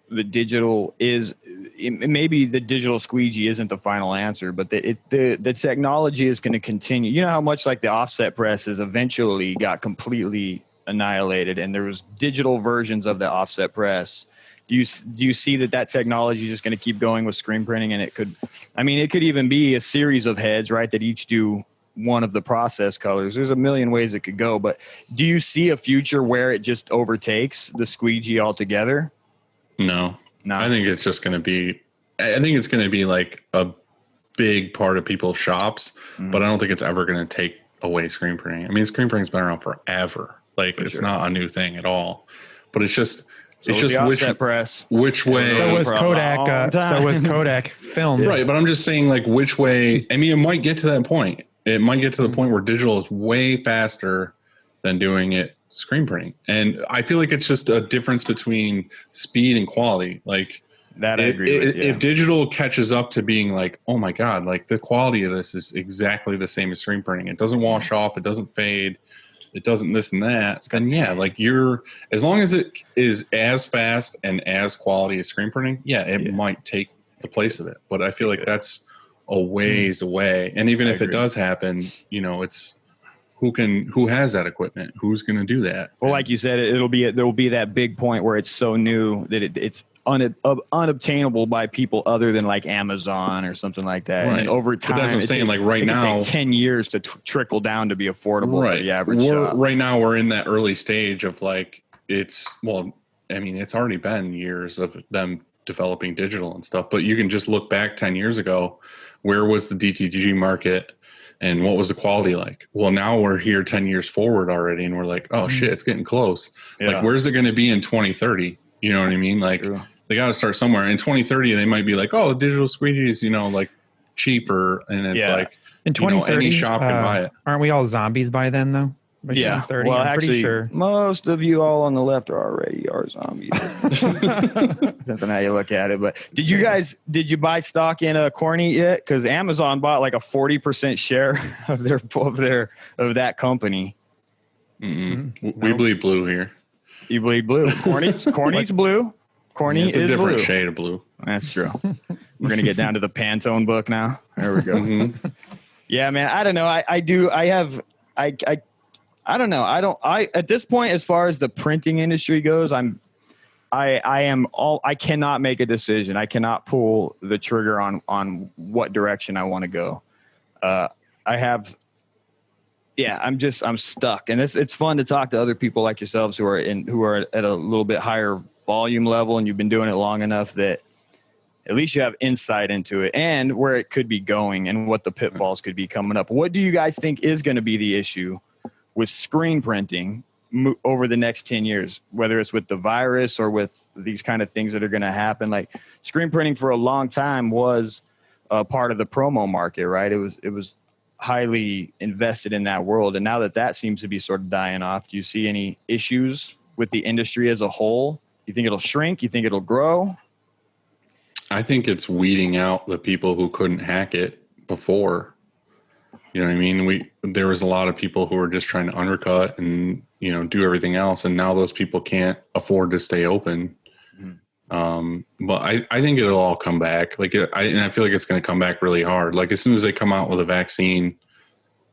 S3: the digital is maybe the digital squeegee isn't the final answer, but the technology is going to continue? You know how much like the offset presses eventually got completely annihilated, and there was digital versions of the offset press. Do you see that technology is just going to keep going with screen printing, and it could even be a series of heads, right, that each do one of the process colors? There's a million ways it could go, but do you see a future where it just overtakes the squeegee altogether?
S4: No. I think it's just going to be, like a big part of people's shops, but I don't think it's ever going to take away screen printing. I mean, screen printing's been around forever. Like it's not a new thing at all, but it's just which way.
S2: So was Kodak film.
S4: Right. But I'm just saying like which way, I mean, it might get to that point. It might get to the point where digital is way faster than doing it screen printing. And I feel like it's just a difference between speed and quality. Like
S3: that I agree with.
S4: If digital catches up to being like, oh my God, like the quality of this is exactly the same as screen printing. It doesn't wash off. It doesn't fade. It doesn't this and that. Then like as long as it is as fast and as quality as screen printing, it might take the place of it. But I feel like that's a ways away. And even if it does happen, it's who has that equipment? Who's going to do that?
S3: Well, like you said, there will be that big point where it's so new that it's unobtainable by people other than like Amazon or something like that.
S4: Right.
S3: And over time,
S4: but that's what I'm saying. Like right now,
S3: take 10 years to trickle down to be affordable for the average shop.
S4: Right now, we're in that early stage of like it's already been years of them developing digital and stuff. But you can just look back 10 years ago. Where was the DTG market and what was the quality like? Well, now we're here 10 years forward already and we're like, oh shit, it's getting close. Yeah. Like, where's it going to be in 2030? You know what I mean? Like they got to start somewhere. In 2030, they might be like, oh, digital squeegees, like cheaper. And it's like,
S2: in 2030,
S4: any shop can buy it.
S2: Aren't we all zombies by then though? Mission
S3: Yeah.
S2: 30,
S3: Well,
S2: I'm
S3: actually,
S2: pretty sure.
S3: most of you all on the left are already our zombies. Depends on how you look at it. But did you buy stock in Corny yet? Because Amazon bought like a 40% share of that company.
S4: We bleed blue here.
S3: You bleed blue. Corny's blue. Corny
S4: It's a
S3: is
S4: different
S3: blue.
S4: shade of blue.
S3: That's true. We're gonna get down to the Pantone book now. There we go. Yeah, man. I don't know. I don't know. I at this point, as far as the printing industry goes, I cannot make a decision. I cannot pull the trigger on what direction I want to go. I'm stuck, and it's fun to talk to other people like yourselves who are at a little bit higher volume level, and you've been doing it long enough that at least you have insight into it and where it could be going and what the pitfalls could be coming up. What do you guys think is going to be the issue with screen printing over the next 10 years, whether it's with the virus or with these kind of things that are going to happen? Like, screen printing for a long time was a part of the promo market, right? It was highly invested in that world. And now that seems to be sort of dying off, do you see any issues with the industry as a whole? You think it'll shrink? You think it'll grow?
S4: I think it's weeding out the people who couldn't hack it before. You know what I mean? There was a lot of people who were just trying to undercut and, do everything else. And now those people can't afford to stay open. But I think it'll all come back. And I feel like it's going to come back really hard. Like, as soon as they come out with a vaccine,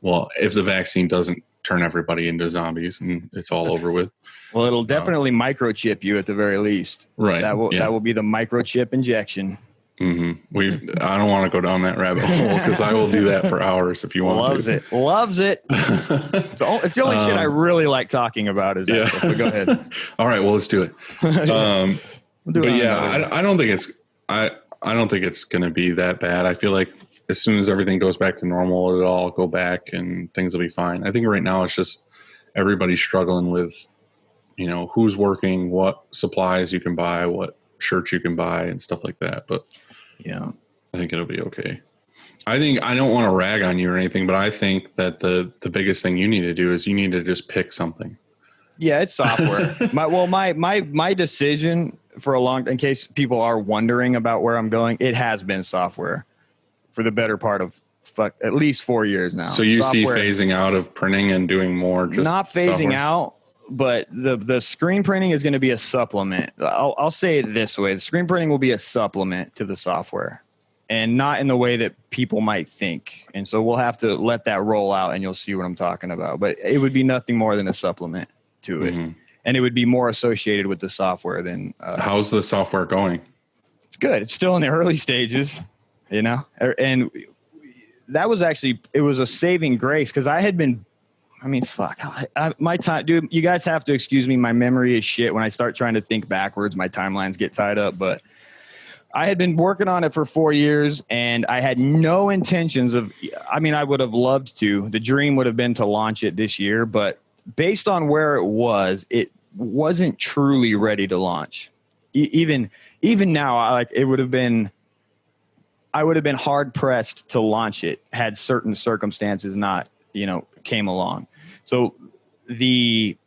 S4: well, if the vaccine doesn't turn everybody into zombies and it's all over with.
S3: Well, it'll definitely microchip you at the very least.
S4: Right.
S3: That will be the microchip injection.
S4: I don't want to go down that rabbit hole because I will do that for hours if you want to.
S3: Loves it. It's the only shit I really like talking about is that stuff. But go ahead.
S4: All right, well, let's do it. I don't think it's going to be that bad. I feel like as soon as everything goes back to normal, it'll all go back and things will be fine. I think right now it's just everybody's struggling with, who's working, what supplies you can buy, what shirts you can buy and stuff like that. But yeah, I think it'll be okay. I don't want to rag on you or anything, but I think that the biggest thing you need to do is you need to just pick something.
S3: Yeah, it's software. My decision for in case people are wondering about where I'm going, it has been software for the better part of at least 4 years now.
S4: So you see phasing out of printing and doing more just
S3: not phasing
S4: software?
S3: out, but the screen printing is going to be a supplement. I'll say it this way. The screen printing will be a supplement to the software and not in the way that people might think. And so we'll have to let that roll out and you'll see what I'm talking about. But it would be nothing more than a supplement to it. And it would be more associated with the software than...
S4: How's the software going?
S3: It's good. It's still in the early stages, and that was actually, it was a saving grace because I had been, my time, dude, you guys have to excuse me. My memory is shit. When I start trying to think backwards, my timelines get tied up, but I had been working on it for 4 years and I had no intentions of, I would have loved to. The dream would have been to launch it this year, but based on where it wasn't truly ready to launch. Even now, I would have been hard pressed to launch it had certain circumstances not, came along. So the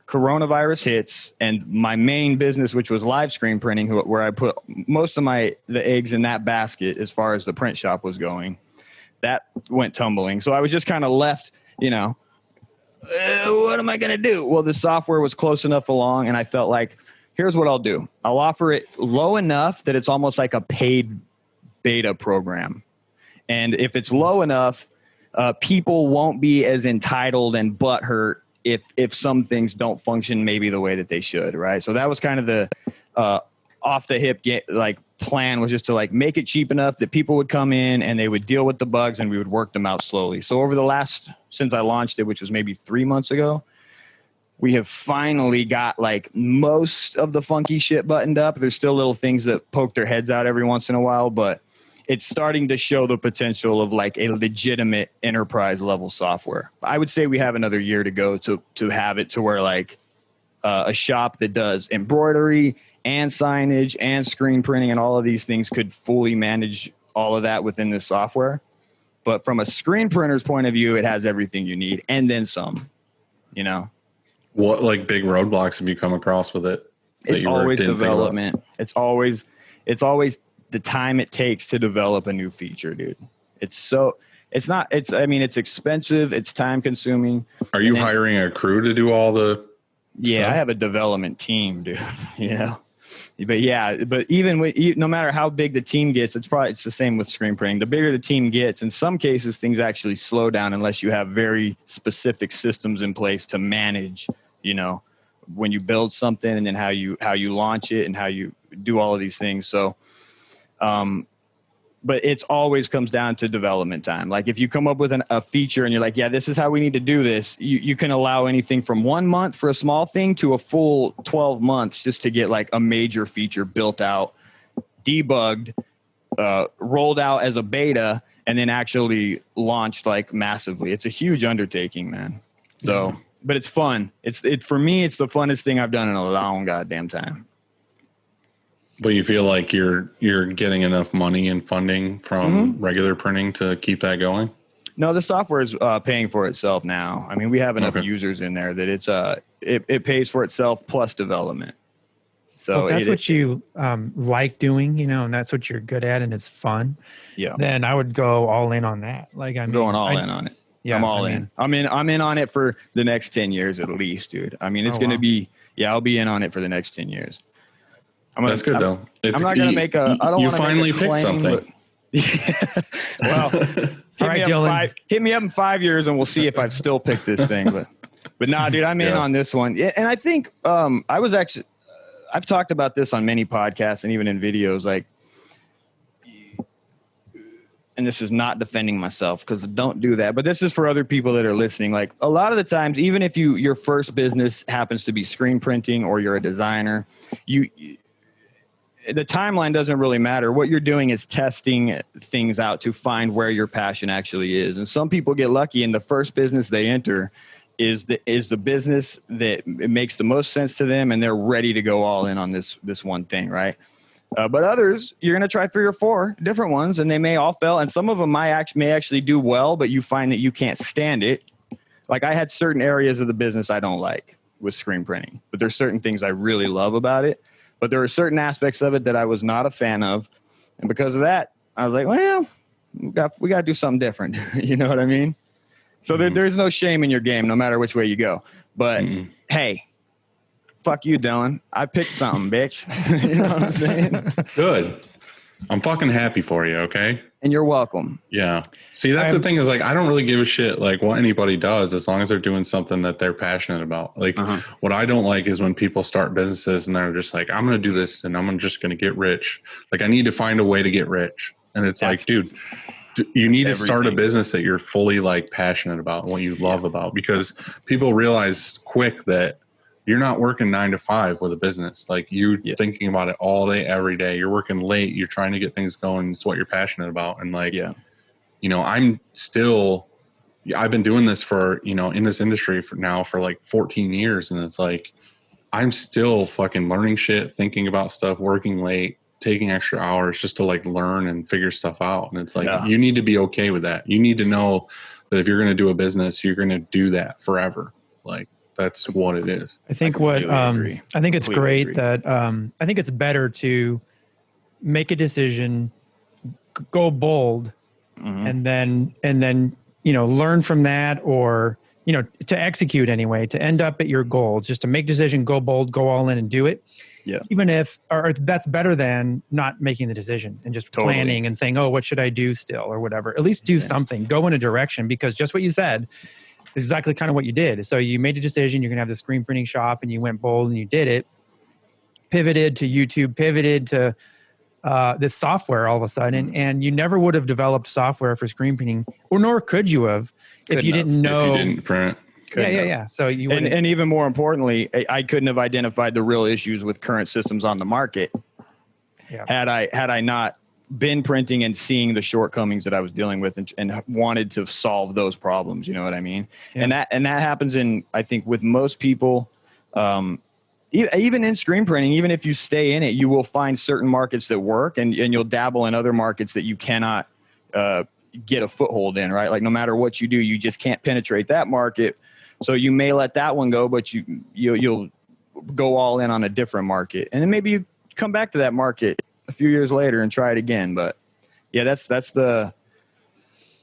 S3: coronavirus hits and my main business, which was live screen printing, where I put most of the eggs in that basket as far as the print shop was going, that went tumbling. So I was just kind of left, what am I going to do? Well, the software was close enough along and I felt like, here's what I'll do. I'll offer it low enough that it's almost like a paid beta program. And if it's low enough, people won't be as entitled and butthurt if some things don't function maybe the way that they should, right? So that was kind of the off the hip plan, was just to make it cheap enough that people would come in and they would deal with the bugs and we would work them out slowly. So over since I launched it, which was maybe 3 months ago, we have finally got most of the funky shit buttoned up. There's still little things that poke their heads out every once in a while, but it's starting to show the potential of a legitimate enterprise level software. I would say we have another year to go to have it to where a shop that does embroidery and signage and screen printing and all of these things could fully manage all of that within this software. But from a screen printer's point of view, it has everything you need and then some. you know.
S4: What like big roadblocks have you come across with it?
S3: It's always development. It's always the time it takes to develop a new feature, dude. It's expensive. It's time consuming.
S4: Are you hiring a crew to do all the stuff?
S3: I have a development team, dude, you know, but even no matter how big the team gets, it's the same with screen printing. The bigger the team gets, in some cases, things actually slow down unless you have very specific systems in place to manage, you know, when you build something and then how you launch it and how you do all of these things. So, but it's always comes down to development time. Like if you come up with a feature and you're like, yeah, this is how we need to do this. You can allow anything from 1 month for a small thing to a full 12 months just to get like a major feature built out, debugged, rolled out as a beta, and then actually launched like massively. It's a huge undertaking, man. So, but it's fun. For me, it's the funnest thing I've done in a long goddamn time.
S4: But you feel like you're getting enough money and funding from regular printing to keep that going?
S3: No, the software is paying for itself now. I mean, we have enough users in there that it pays for itself plus development. So
S2: if that's what you like doing, you know, and that's what you're good at, and it's fun. Yeah. Then I would go all in on that. Like I'm
S3: going all in on it. Yeah, I'm all in. I'm in on it for the next 10 years at least, dude. I mean, it's going to be. Yeah, I'll be in on it for the next 10 years.
S4: That's good though.
S3: I'm not going to make a. I don't
S4: you
S3: want to
S4: finally
S3: make a claim,
S4: picked something.
S3: Well,
S2: all right, Dylan.
S3: Hit me up in 5 years and we'll see if I've still picked this thing. But nah, dude, I'm in on this one. And I think I've talked about this on many podcasts and even in videos. Like, and this is not defending myself because don't do that. But this is for other people that are listening. Like a lot of the times, even if your first business happens to be screen printing or you're a designer, the timeline doesn't really matter. What you're doing is testing things out to find where your passion actually is. And some people get lucky and the first business they enter is the business that it makes the most sense to them and they're ready to go all in on this one thing, right? But others, you're going to try 3 or 4 different ones and they may all fail. And some of them may actually do well, but you find that you can't stand it. Like I had certain areas of the business I don't like with screen printing, but there's certain things I really love about it. But there are certain aspects of it that I was not a fan of. And because of that, I was like, well, we got to do something different. You know what I mean? So there's no shame in your game, no matter which way you go. But hey, fuck you, Dylan. I picked something, bitch. You know what I'm saying?
S4: Good. I'm fucking happy for you, okay?
S3: And you're welcome.
S4: Yeah. See, that's the thing is like, I don't really give a shit like what anybody does as long as they're doing something that they're passionate about. Like what I don't like is when people start businesses and they're just like, I'm going to do this and I'm just going to get rich. Like I need to find a way to get rich. And it's like, dude, you need to start a business that you're fully like passionate about and what you love about, because people realize quick that you're not working 9 to 5 with a business. Like you're thinking about it all day, every day. You're working late. You're trying to get things going. It's what you're passionate about. And like, you know, I've been doing this for, you know, in this industry for like 14 years. And it's like, I'm still fucking learning shit, thinking about stuff, working late, taking extra hours just to like learn and figure stuff out. And it's like, you need to be okay with that. You need to know that if you're going to do a business, you're going to do that forever. Like, that's what it is.
S2: I think I think it's great that I think it's better to make a decision, go bold, and then you know learn from that, or you know to execute anyway, to end up at your goal. Just to make a decision, go bold, go all in, and do it. Yeah. Even if or that's better than not making the decision and just planning and saying, oh, what should I do still or whatever. At least do something. Go in a direction, because just what you said. Exactly kind of what you did. So you made a decision, you're going to have the screen printing shop, and you went bold and you did it, pivoted to YouTube, pivoted to this software all of a sudden. And you never would have developed software for screen printing, or nor could you have if you didn't know.
S4: If you didn't print.
S2: Yeah. So you
S3: and even more importantly, I couldn't have identified the real issues with current systems on the market had I not been printing and seeing the shortcomings that I was dealing with and wanted to solve those problems. You know what I mean? Yeah. And that happens I think with most people, even in screen printing, even if you stay in it, you will find certain markets that work and you'll dabble in other markets that you cannot get a foothold in, right? Like no matter what you do, you just can't penetrate that market. So you may let that one go, but you'll go all in on a different market. And then maybe you come back to that market a few years later and try it again. But yeah, that's the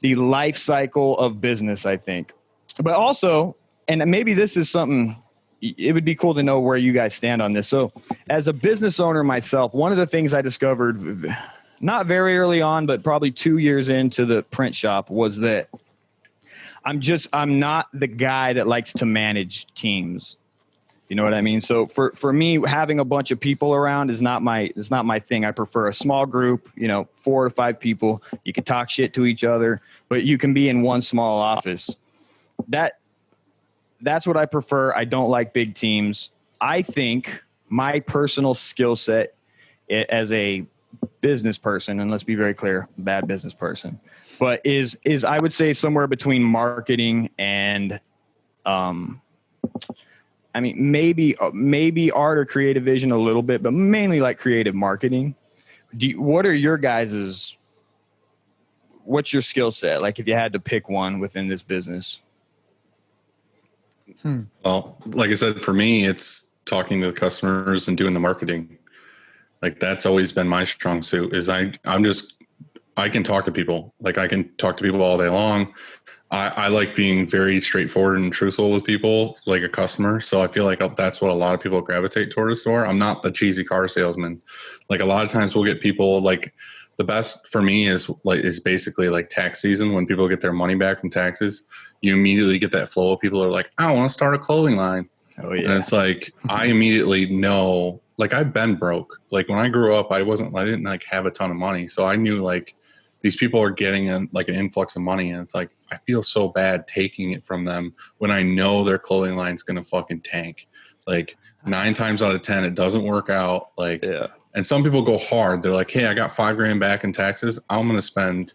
S3: life cycle of business, I think. But also, and maybe this is something, it would be cool to know where you guys stand on this. So as a business owner myself, one of the things I discovered not very early on, but probably 2 years into the print shop was that I'm not the guy that likes to manage teams. You know what I mean? So for me, having a bunch of people around is not my thing. I prefer a small group, 4 to 5 people. You can talk shit to each other, but you can be in one small office. That's what I prefer. I don't like big teams. I think my personal skill set as a business person, and let's be very clear, bad business person, but is I would say somewhere between marketing and, maybe art or creative vision a little bit, but mainly like creative marketing. What are your guys's? What's your skill set? Like if you had to pick one within this business.
S4: Well, like I said, for me, it's talking to the customers and doing the marketing. Like that's always been my strong suit. Is I can talk to people. Like I can talk to people all day long. I like being very straightforward and truthful with people, like a customer. So I feel like that's what a lot of people gravitate toward a store. I'm not the cheesy car salesman. Like a lot of times we'll get people like the best for me is basically like tax season when people get their money back from taxes. You immediately get that flow of people that are like, I want to start a clothing line.
S3: Oh yeah.
S4: And it's like, I immediately know, like I've been broke. Like when I grew up, I didn't like have a ton of money. So I knew like these people are getting an influx of money. And it's like, I feel so bad taking it from them when I know their clothing line's going to fucking tank. Like 9 times out of 10, it doesn't work out. Like, yeah. And some people go hard. They're like, hey, I got $5,000 back in taxes. I'm going to spend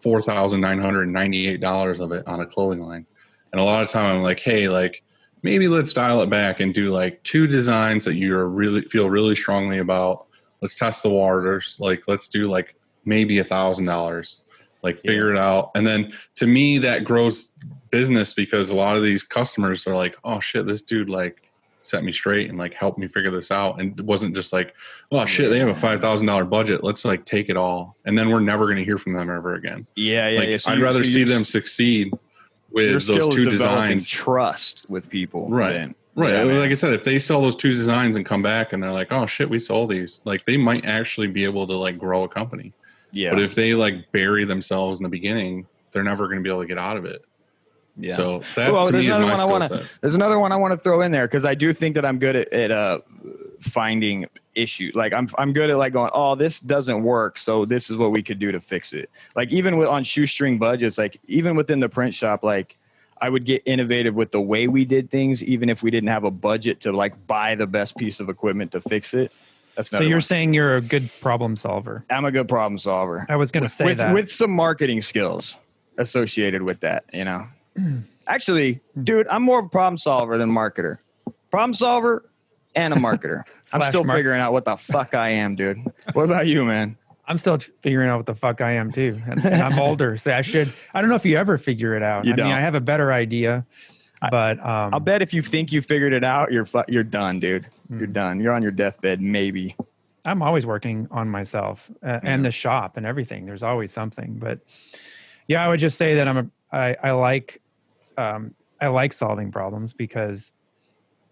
S4: $4,998 of it on a clothing line. And a lot of time I'm like, hey, like maybe let's dial it back and do like 2 designs that you feel really strongly about. Let's test the waters. Like, let's do like maybe $1,000, like figure it out. And then to me, that grows business because a lot of these customers are like, oh shit, this dude like set me straight and like helped me figure this out. And it wasn't just like, oh shit, they have a $5,000 budget. Let's like take it all. And then we're never going to hear from them ever again.
S3: Yeah.
S4: So I'd rather see them succeed with those 2 designs.
S3: Trust with people.
S4: Right. Right. Yeah, like I said, if they sell those 2 designs and come back and they're like, oh shit, we sold these, like they might actually be able to like grow a company. Yeah. But if they like bury themselves in the beginning, they're never going to be able to get out of it. Yeah. So that to me is my skill set.
S3: There's another one I want to throw in there because I do think that I'm good at finding issues. Like I'm good at like going, oh, this doesn't work, so this is what we could do to fix it. Like even on shoestring budgets, like even within the print shop, like I would get innovative with the way we did things, even if we didn't have a budget to like buy the best piece of equipment to fix it.
S2: So you're saying you're a good problem solver.
S3: I'm a good problem solver.
S2: I was going to say that.
S3: With some marketing skills associated with that, Actually, dude, I'm more of a problem solver than marketer. Problem solver and a marketer. I'm still figuring out what the fuck I am, dude. What about you, man?
S2: I'm still figuring out what the fuck I am too. And I'm older, so I don't know if you ever figure it out. I mean, I have a better idea, but
S3: I'll bet if you think you figured it out, you're done, dude. You're done. You're on your deathbed, maybe.
S2: I'm always working on myself and the shop and everything. There's always something, but yeah, I would just say that I like solving problems because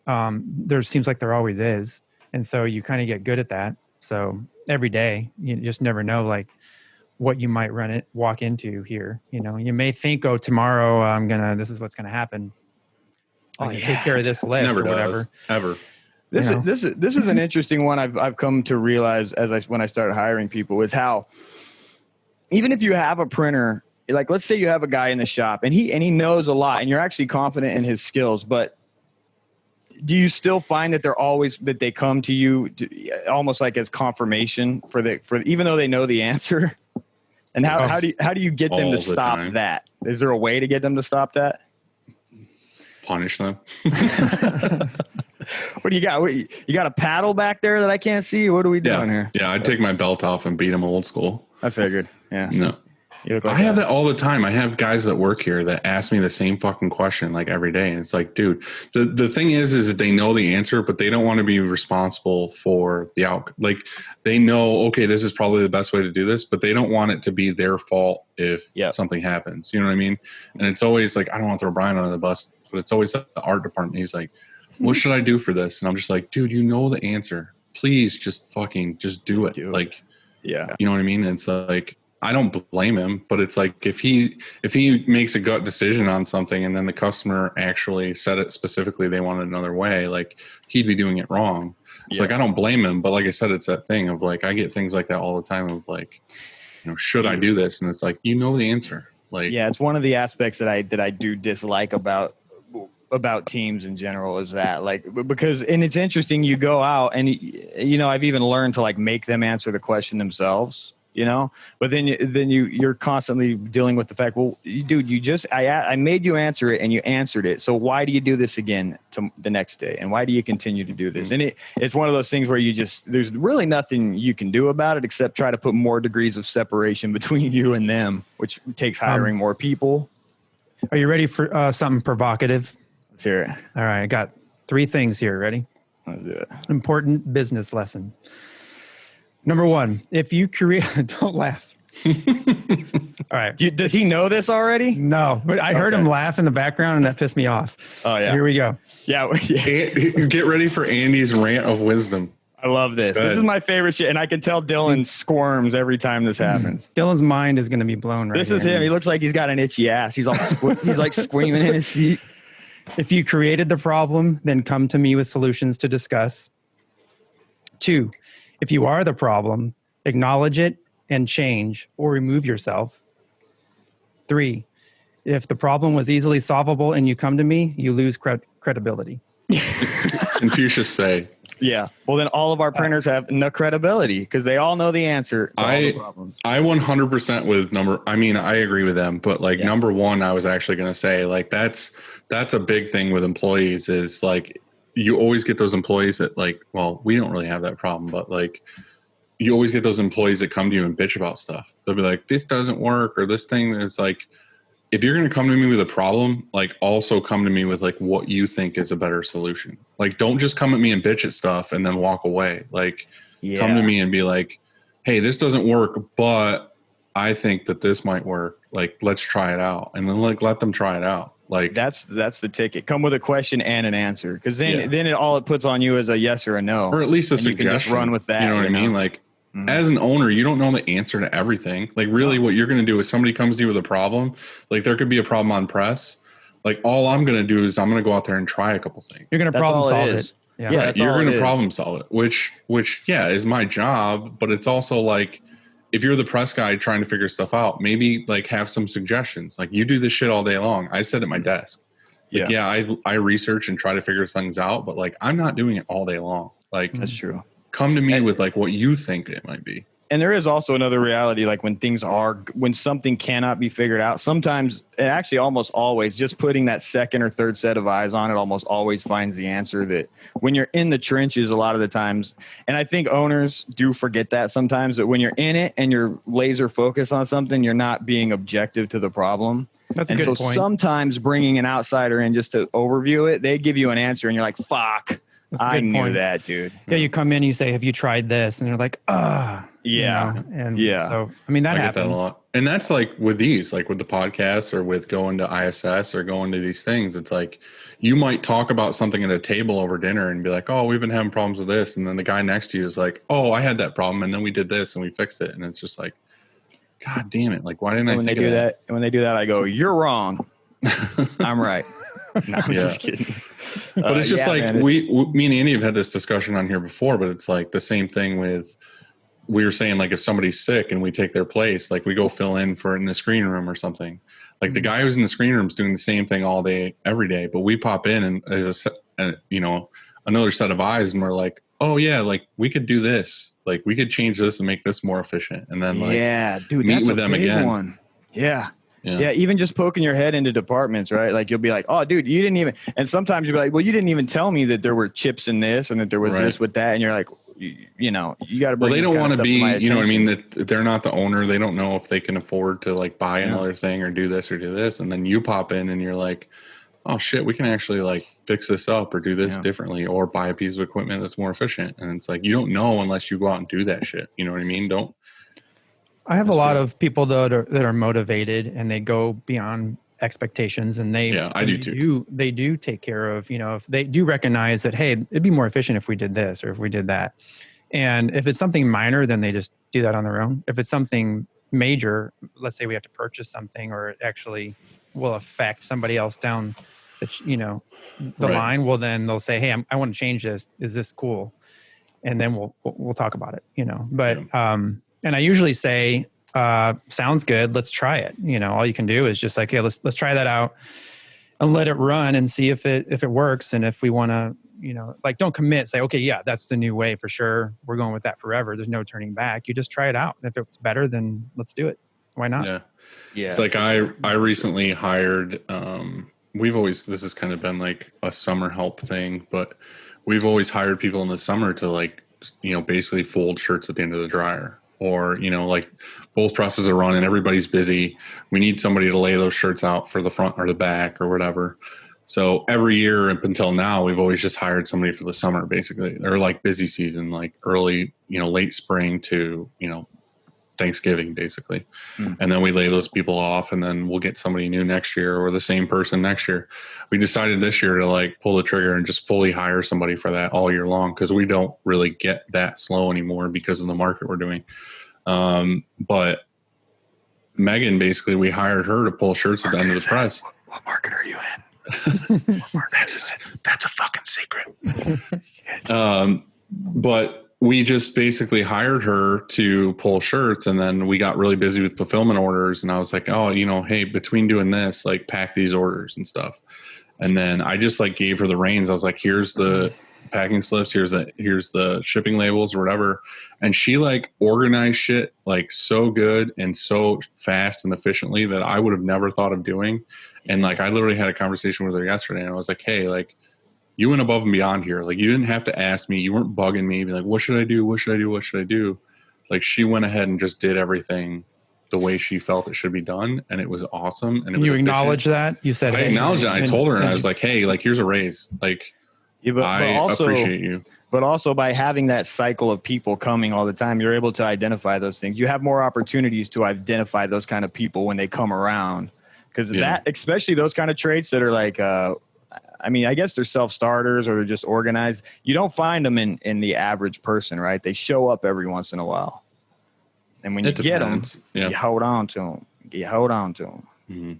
S2: there seems like there always is, and so you kind of get good at that. So every day, you just never know like what you might walk into here. You may think, oh, tomorrow this is what's gonna happen. I can take care of this list or whatever.
S4: Ever.
S3: This is an interesting one I've come to realize when I started hiring people is how even if you have a printer, like let's say you have a guy in the shop and he knows a lot and you're actually confident in his skills, but do you still find that they come to you almost like as confirmation for even though they know the answer? And how do you get them to stop that? Is there a way to get them to stop that?
S4: Punish them.
S3: What do you got? You got a paddle back there that I can't see? What are we doing here?
S4: Yeah, I'd take my belt off and beat him old school.
S3: I figured. Yeah.
S4: No.
S3: You look like
S4: I have that all the time. I have guys that work here that ask me the same fucking question like every day. And it's like, dude, the thing is they know the answer, but they don't want to be responsible for the outcome. Like they know, okay, this is probably the best way to do this, but they don't want it to be their fault if something happens. You know what I mean? And it's always like, I don't want to throw Brian under the bus, but it's always the art department. He's like, what should I do for this? And I'm just like, dude, you know the answer. Please just do it. Like,
S3: yeah,
S4: you know what I mean? It's like, I don't blame him, but it's like if he makes a gut decision on something and then the customer actually said it specifically they want it another way, like he'd be doing it wrong. It's like I don't blame him, but like I said, it's that thing of like I get things like that all the time of like, you know, should I do this? And it's like, you know the answer. Like
S3: it's one of the aspects that I do dislike about teams in general is that like because and it's interesting, you go out and you know I've even learned to like make them answer the question themselves. You know, but then you're constantly dealing with the fact, well, dude, I made you answer it and you answered it. So why do you do this again the next day? And why do you continue to do this? And it's one of those things where there's really nothing you can do about it except try to put more degrees of separation between you and them, which takes hiring more people.
S2: Are you ready for something provocative?
S3: Let's hear it.
S2: All right. I got 3 things here. Ready?
S3: Let's do it.
S2: Important business lesson. Number 1, if you create, don't laugh. All right.
S3: Does he know this already?
S2: No, but I heard him laugh in the background and that pissed me off.
S3: Oh yeah.
S2: Here we go.
S3: Yeah.
S4: Get ready for Andy's rant of wisdom.
S3: I love this. This is my favorite shit. And I can tell Dylan squirms every time this happens.
S2: Dylan's mind is going to be blown right
S3: This is him. He looks like he's got an itchy ass. He's all he's like screaming in his seat.
S2: If you created the problem, then come to me with solutions to discuss. 2, if you are the problem, acknowledge it and change or remove yourself. 3, if the problem was easily solvable and you come to me, you lose credibility.
S4: Confucius say.
S3: Yeah. Well, then all of our printers have no credibility because they all know the answer to all the problems.
S4: I 100% with I agree with them, but like number 1, I was actually going to say like that's a big thing with employees is like you always get those employees that like, well, we don't really have that problem, but like you always get those employees that come to you and bitch about stuff. They'll be like, this doesn't work or this thing. It's like, if you're going to come to me with a problem, like also come to me with like what you think is a better solution. Like, don't just come at me and bitch at stuff and then walk away. Like come to me and be like, hey, this doesn't work, but I think that this might work. Like, let's try it out. And then like, let them try it out. Like
S3: that's the ticket. Come with a question and an answer. Because then all it puts on you is a yes or a no.
S4: Or at least a
S3: and
S4: suggestion.
S3: You can just run with that.
S4: You know what I mean? Like as an owner, you don't know the answer to everything. Like really what you're going to do is somebody comes to you with a problem. Like there could be a problem on press. Like all I'm going to do is I'm going to go out there and try a couple things.
S2: You're going to problem solve it.
S3: Yeah,
S4: right. You're going to problem solve it, which is my job. But it's also like, if you're the press guy trying to figure stuff out, maybe like have some suggestions. Like you do this shit all day long. I sit at my desk. Like, I research and try to figure things out, but like I'm not doing it all day long. Like
S3: that's true.
S4: Come to me with like what you think it might be.
S3: And there is also another reality, like when something cannot be figured out, sometimes, and actually almost always, just putting that second or third set of eyes on it almost always finds the answer. That when you're in the trenches a lot of the times, and I think owners do forget that sometimes, that when you're in it and you're laser focused on something, you're not being objective to the problem.
S2: That's a good point.
S3: Sometimes bringing an outsider in just to overview it, they give you an answer and you're like, fuck, I knew that, dude.
S2: Yeah, you come in, you say, have you tried this? And they're like,
S3: yeah.
S2: You know? And so, I mean, that happens.
S4: Get that a lot. And that's like with these, like with the podcasts or with going to ISS or going to these things, it's like you might talk about something at a table over dinner and be like, oh, we've been having problems with this. And then the guy next to you is like, oh, I had that problem. And then we did this and we fixed it. And it's just like, God damn it. Like, why didn't I think of that?
S3: And when they do that, I go, you're wrong. I'm right. No, I'm just kidding.
S4: But it's just like man, me and Andy have had this discussion on here before, but it's like the same thing with, we were saying like if somebody's sick and we take their place, like we go fill in the screen room or something. Like the guy who's in the screen room is doing the same thing all day, every day, but we pop in and as another set of eyes and we're like, oh yeah, like we could do this. Like we could change this and make this more efficient. And then meet with them again.
S3: One. Yeah. Yeah, even just poking your head into departments, right? Like you'll be like, oh, dude, you didn't even, and sometimes you'll be like, well, you didn't even tell me that there were chips in this and that there was this with that. And you're like, you know, you got to
S4: Well,
S3: bring.
S4: they
S3: this
S4: don't
S3: kind
S4: want
S3: of
S4: to
S3: stuff
S4: be,
S3: my
S4: you know what I mean?
S3: attention.
S4: That they're not the owner. They don't know if they can afford to like buy another thing or do this or do this. And then you pop in and you're like, oh shit, we can actually like fix this up or do this differently or buy a piece of equipment that's more efficient. And it's like, you don't know unless you go out and do that shit. You know what I mean?
S2: I have a
S4: That's
S2: lot
S4: true.
S2: of people though that are motivated and they go beyond expectations, and
S4: I do too.
S2: They do take care of, you know, if they do recognize that, hey, it'd be more efficient if we did this or if we did that. And if it's something minor, then they just do that on their own. If it's something major, let's say we have to purchase something or it actually will affect somebody else down the
S4: Right.
S2: line, well, then they'll say, hey, I want to change this. Is this cool? And then we'll talk about it, you know. But and I usually say, sounds good, let's try it. You know, all you can do is just like, hey, let's try that out and let it run and see if it works. And if we want to, you know, like, don't commit, say, okay, yeah, that's the new way for sure, we're going with that forever, there's no turning back. You just try it out, and if it's better, then let's do it. Why not?
S3: Yeah,
S4: it's like I recently hired this has kind of been like a summer help thing, but we've always hired people in the summer to like, you know, basically fold shirts at the end of the dryer, or, you know, like both presses are running, everybody's busy, we need somebody to lay those shirts out for the front or the back or whatever. So every year up until now, we've always just hired somebody for the summer, basically, or like busy season, like early, you know, late spring to, you know, Thanksgiving, basically. And then we lay those people off, and then we'll get somebody new next year or the same person next year. We decided this year to like pull the trigger and just fully hire somebody for that all year long, because we don't really get that slow anymore because of the market we're doing. But Megan, basically, we hired her to pull shirts at the end of the press.
S3: What market are you in?
S4: That's a fucking secret. But we just basically hired her to pull shirts, and then we got really busy with fulfillment orders. And I was like, oh, you know, hey, between doing this, like pack these orders and stuff. And then I just like gave her the reins. I was like, here's the packing slips, here's the shipping labels or whatever. And she like organized shit like so good and so fast and efficiently that I would have never thought of doing. And like, I literally had a conversation with her yesterday, and I was like, hey, like, you went above and beyond here. Like, you didn't have to ask me. You weren't bugging me. Be like, what should I do? What should I do? What should I do? Like, she went ahead and just did everything the way she felt it should be done. And it was awesome. And it was
S2: acknowledge that? You said,
S4: I acknowledged that. I told her, and I was like, hey, like, here's a raise. Like,
S3: but
S4: I
S3: also
S4: appreciate you.
S3: But also, by having that cycle of people coming all the time, you're able to identify those things. You have more opportunities to identify those kind of people when they come around. Because that, especially those kind of traits that are like, I mean, I guess they're self-starters or they're just organized. You don't find them in the average person, right? They show up every once in a while. And when you get them, you hold on to them. Mm-hmm.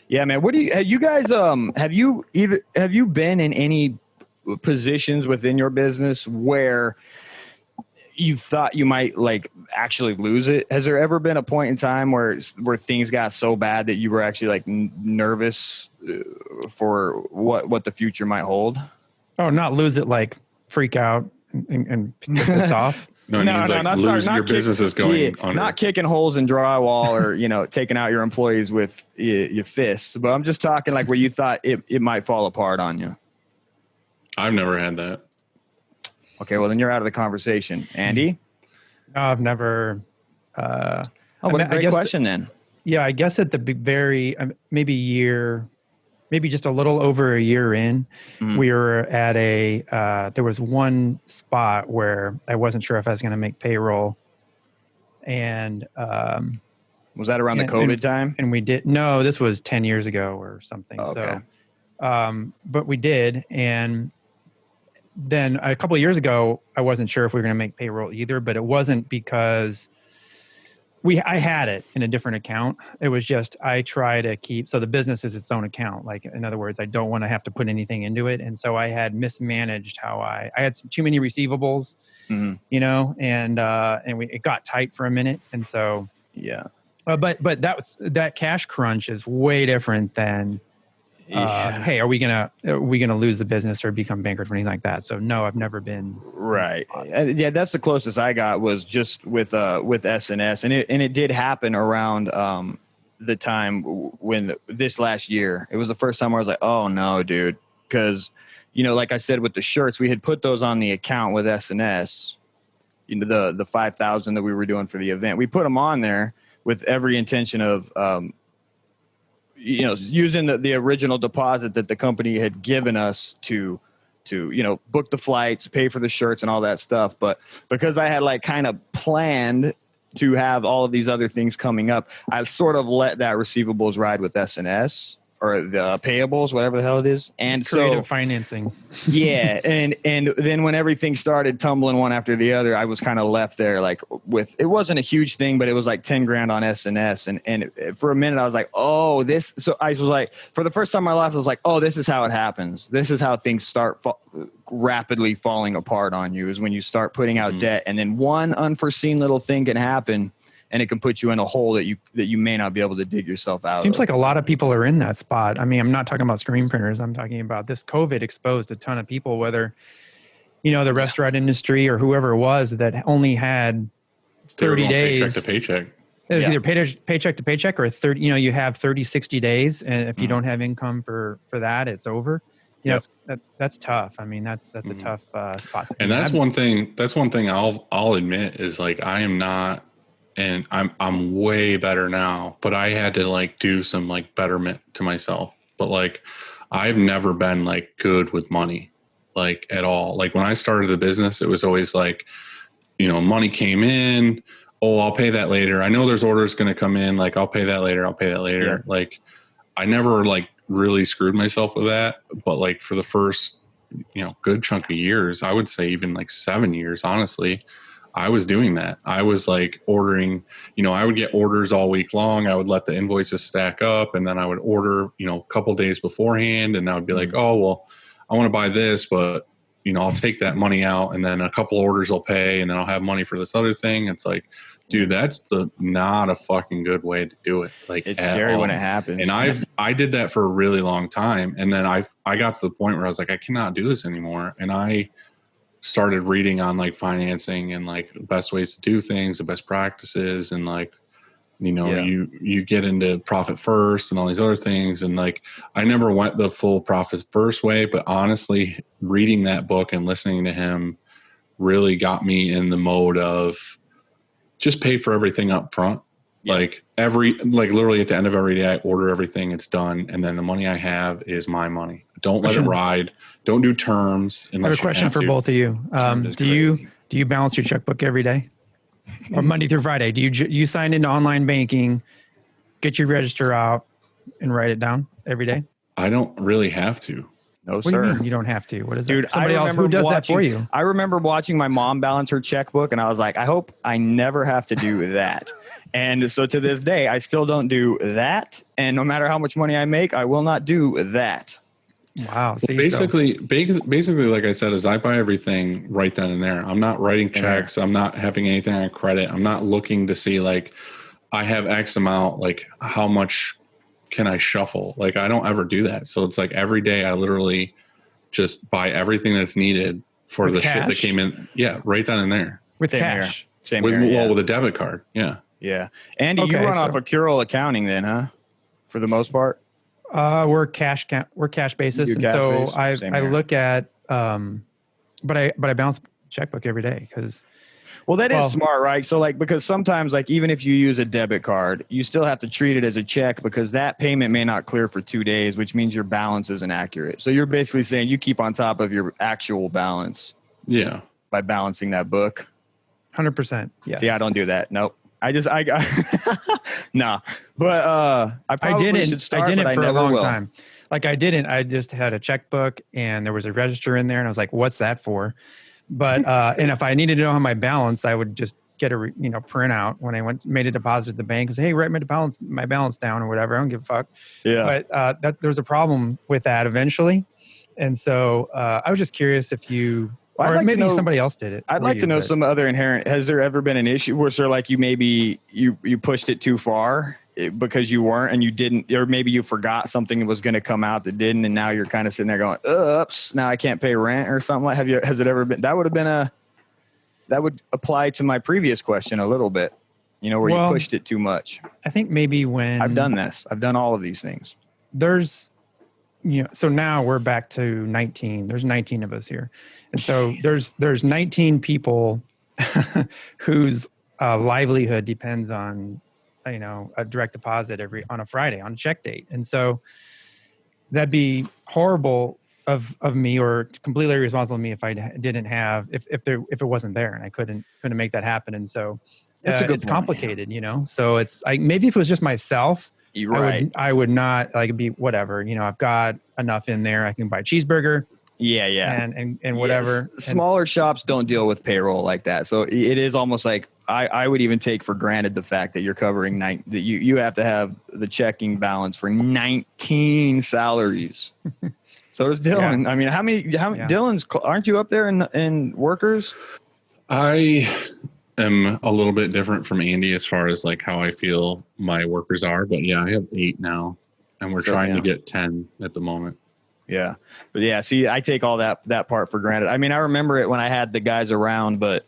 S3: Yeah, man. What do you guys, have you been in any positions within your business where you thought you might like actually lose it? Has there ever been a point in time where things got so bad that you were actually like nervous for what the future might hold?
S2: Oh, not lose it, like freak out and pissed off.
S4: No, your business is going under.
S3: Not kicking holes in drywall or, you know, taking out your employees with your fists. But I'm just talking like where you thought it might fall apart on you.
S4: I've never had that.
S3: Okay, well, then you're out of the conversation. Andy?
S2: No, I've never.
S3: What a great question then.
S2: Yeah, I guess at the very, maybe just a little over a year in, we were at there was one spot where I wasn't sure if I was going to make payroll. And
S3: was that around the COVID time?
S2: And we did. No, this was 10 years ago or something. Oh, okay. So, but we did. And then a couple of years ago, I wasn't sure if we were going to make payroll either, but it wasn't because I had it in a different account. It was just, I try to keep, so the business is its own account. Like, in other words, I don't want to have to put anything into it. And so I had mismanaged how I had too many receivables, you know, and it got tight for a minute. And so,
S3: yeah.
S2: But that cash crunch is way different than, hey, are we gonna lose the business or become bankrupt or anything like that? So no, I've never been.
S3: Right. Yeah, that's the closest I got was just with S&S, and it did happen around the time when this last year. It was the first time where I was like, oh no, dude, because like I said, with the shirts, we had put those on the account with SNS, the 5,000 that we were doing for the event. We put them on there with every intention of, using the original deposit that the company had given us to book the flights, pay for the shirts and all that stuff. But because I had like kind of planned to have all of these other things coming up, I sort of let that receivables ride with SNS or the payables, whatever the hell it is. And
S2: creative financing.
S3: Yeah. And then when everything started tumbling one after the other, I was kind of left there like with, it wasn't a huge thing, but it was like 10 grand on SNS. And for a minute I was like, oh, this, so I was like, for the first time in my life, I was like, oh, this is how it happens. This is how things start rapidly falling apart on you, is when you start putting out debt, and then one unforeseen little thing can happen and it can put you in a hole that you may not be able to dig yourself out.
S2: Seems like a lot of people are in that spot. I mean, I'm not talking about screen printers. I'm talking about this COVID exposed a ton of people, whether, the restaurant industry or whoever it was that only had 30 days.
S4: Paycheck to paycheck.
S2: It was either paycheck to paycheck or 30, you have 30, 60 days. And if you don't have income for that, it's over. That's tough. I mean, that's a tough spot.
S4: And that's one thing I'll admit is like, I am not, and I'm way better now, but I had to like do some like betterment to myself. But like, I've never been like good with money, like at all. Like when I started the business, it was always like, money came in. Oh, I'll pay that later. I know there's orders going to come in. Like I'll pay that later. Yeah. Like I never like really screwed myself with that. But like for the first, good chunk of years, I would say even like 7 years, honestly, I was doing that. I was like ordering, I would get orders all week long. I would let the invoices stack up, and then I would order, a couple days beforehand, and I would be like, oh, well, I want to buy this, but, I'll take that money out, and then a couple orders I'll pay, and then I'll have money for this other thing. It's like, dude, that's not a fucking good way to do it. Like
S3: it's scary when it happens.
S4: And I did that for a really long time. And then I got to the point where I was like, I cannot do this anymore. And I started reading on like financing and like best ways to do things, the best practices, and like, you get into profit first and all these other things. And like, I never went the full profit first way, but honestly, reading that book and listening to him really got me in the mode of just pay for everything up front. Yeah. Like literally at the end of every day, I order everything, it's done. And then the money I have is my money. Don't let it ride. Don't do terms.
S2: I have a question for both of you. Do you balance your checkbook every day or Monday through Friday? Do you sign into online banking, get your register out and write it down every day?
S4: I don't really have to.
S3: No,
S2: what
S3: sir.
S2: Do you mean you don't have to? What is
S3: Dude,
S2: that? Somebody else who does that for you?
S3: I remember watching my mom balance her checkbook, and I was like, I hope I never have to do that. And so to this day, I still don't do that. And no matter how much money I make, I will not do that.
S2: Wow.
S4: Well, basically, like I said, is I buy everything right then and there. I'm not writing checks. I'm not having anything on credit. I'm not looking to see like I have X amount, like how much can I shuffle? Like I don't ever do that. So it's like every day I literally just buy everything that's needed for
S2: with
S4: the
S2: cash?
S4: shit that came in. Yeah, right then and there.
S2: With
S3: Same
S2: cash.
S3: Here. Same
S4: with,
S3: here, yeah.
S4: Well, with a debit card. Yeah.
S3: Yeah. Andy, you run off of Curl accounting then, huh? For the most part?
S2: We're cash basis. And so I look at, but I balance checkbook every day because.
S3: Well, that is smart, right? So like, because sometimes like, even if you use a debit card, you still have to treat it as a check because that payment may not clear for 2 days, which means your balance isn't accurate. So you're basically saying you keep on top of your actual balance.
S4: Yeah.
S3: By balancing that book.
S2: 100%. Yes.
S3: See, I don't do that. Nope. No, but I didn't
S2: for a long time. Like I didn't. I just had a checkbook and there was a register in there, and I was like, "What's that for?" But and if I needed to know how my balance, I would just get a printout when I made a deposit at the bank. Say, "Hey, write my balance down or whatever." I don't give a fuck.
S3: Yeah.
S2: But there was a problem with that eventually, and so I was just curious if you. Or like maybe somebody else did it.
S3: I'd like to know some other inherent. Has there ever been an issue where, sir, like you pushed it too far because you weren't and you didn't, or maybe you forgot something was going to come out that didn't, and now you're kind of sitting there going, "Oops, now I can't pay rent" or something like. Has it ever been? That would apply to my previous question a little bit. Where you pushed it too much.
S2: I think maybe when
S3: I've done this, I've done all of these things.
S2: There's so now we're back to 19. There's 19 of us here. And so there's 19 people whose livelihood depends on, a direct deposit on a Friday on a check date. And so that'd be horrible of me, or completely irresponsible of me if I didn't have, if it wasn't there and I couldn't make that happen. And so
S3: That's a good
S2: it's
S3: point,
S2: complicated, so it's like, maybe if it was just myself,
S3: You're right.
S2: I would not like be whatever, I've got enough in there. I can buy a cheeseburger.
S3: Yeah.
S2: And whatever.
S3: Yes. Smaller shops don't deal with payroll like that. So it is almost like I would even take for granted the fact that you're covering that you have to have the checking balance for 19 salaries. So does Dylan.
S2: Yeah.
S3: I mean, how many Dylan's, aren't you up there in workers?
S4: I am a little bit different from Andy as far as like how I feel my workers are, but yeah, I have 8 now, and we're trying to get 10 at the moment.
S3: Yeah. But yeah, see, I take all that part for granted. I mean, I remember it when I had the guys around, but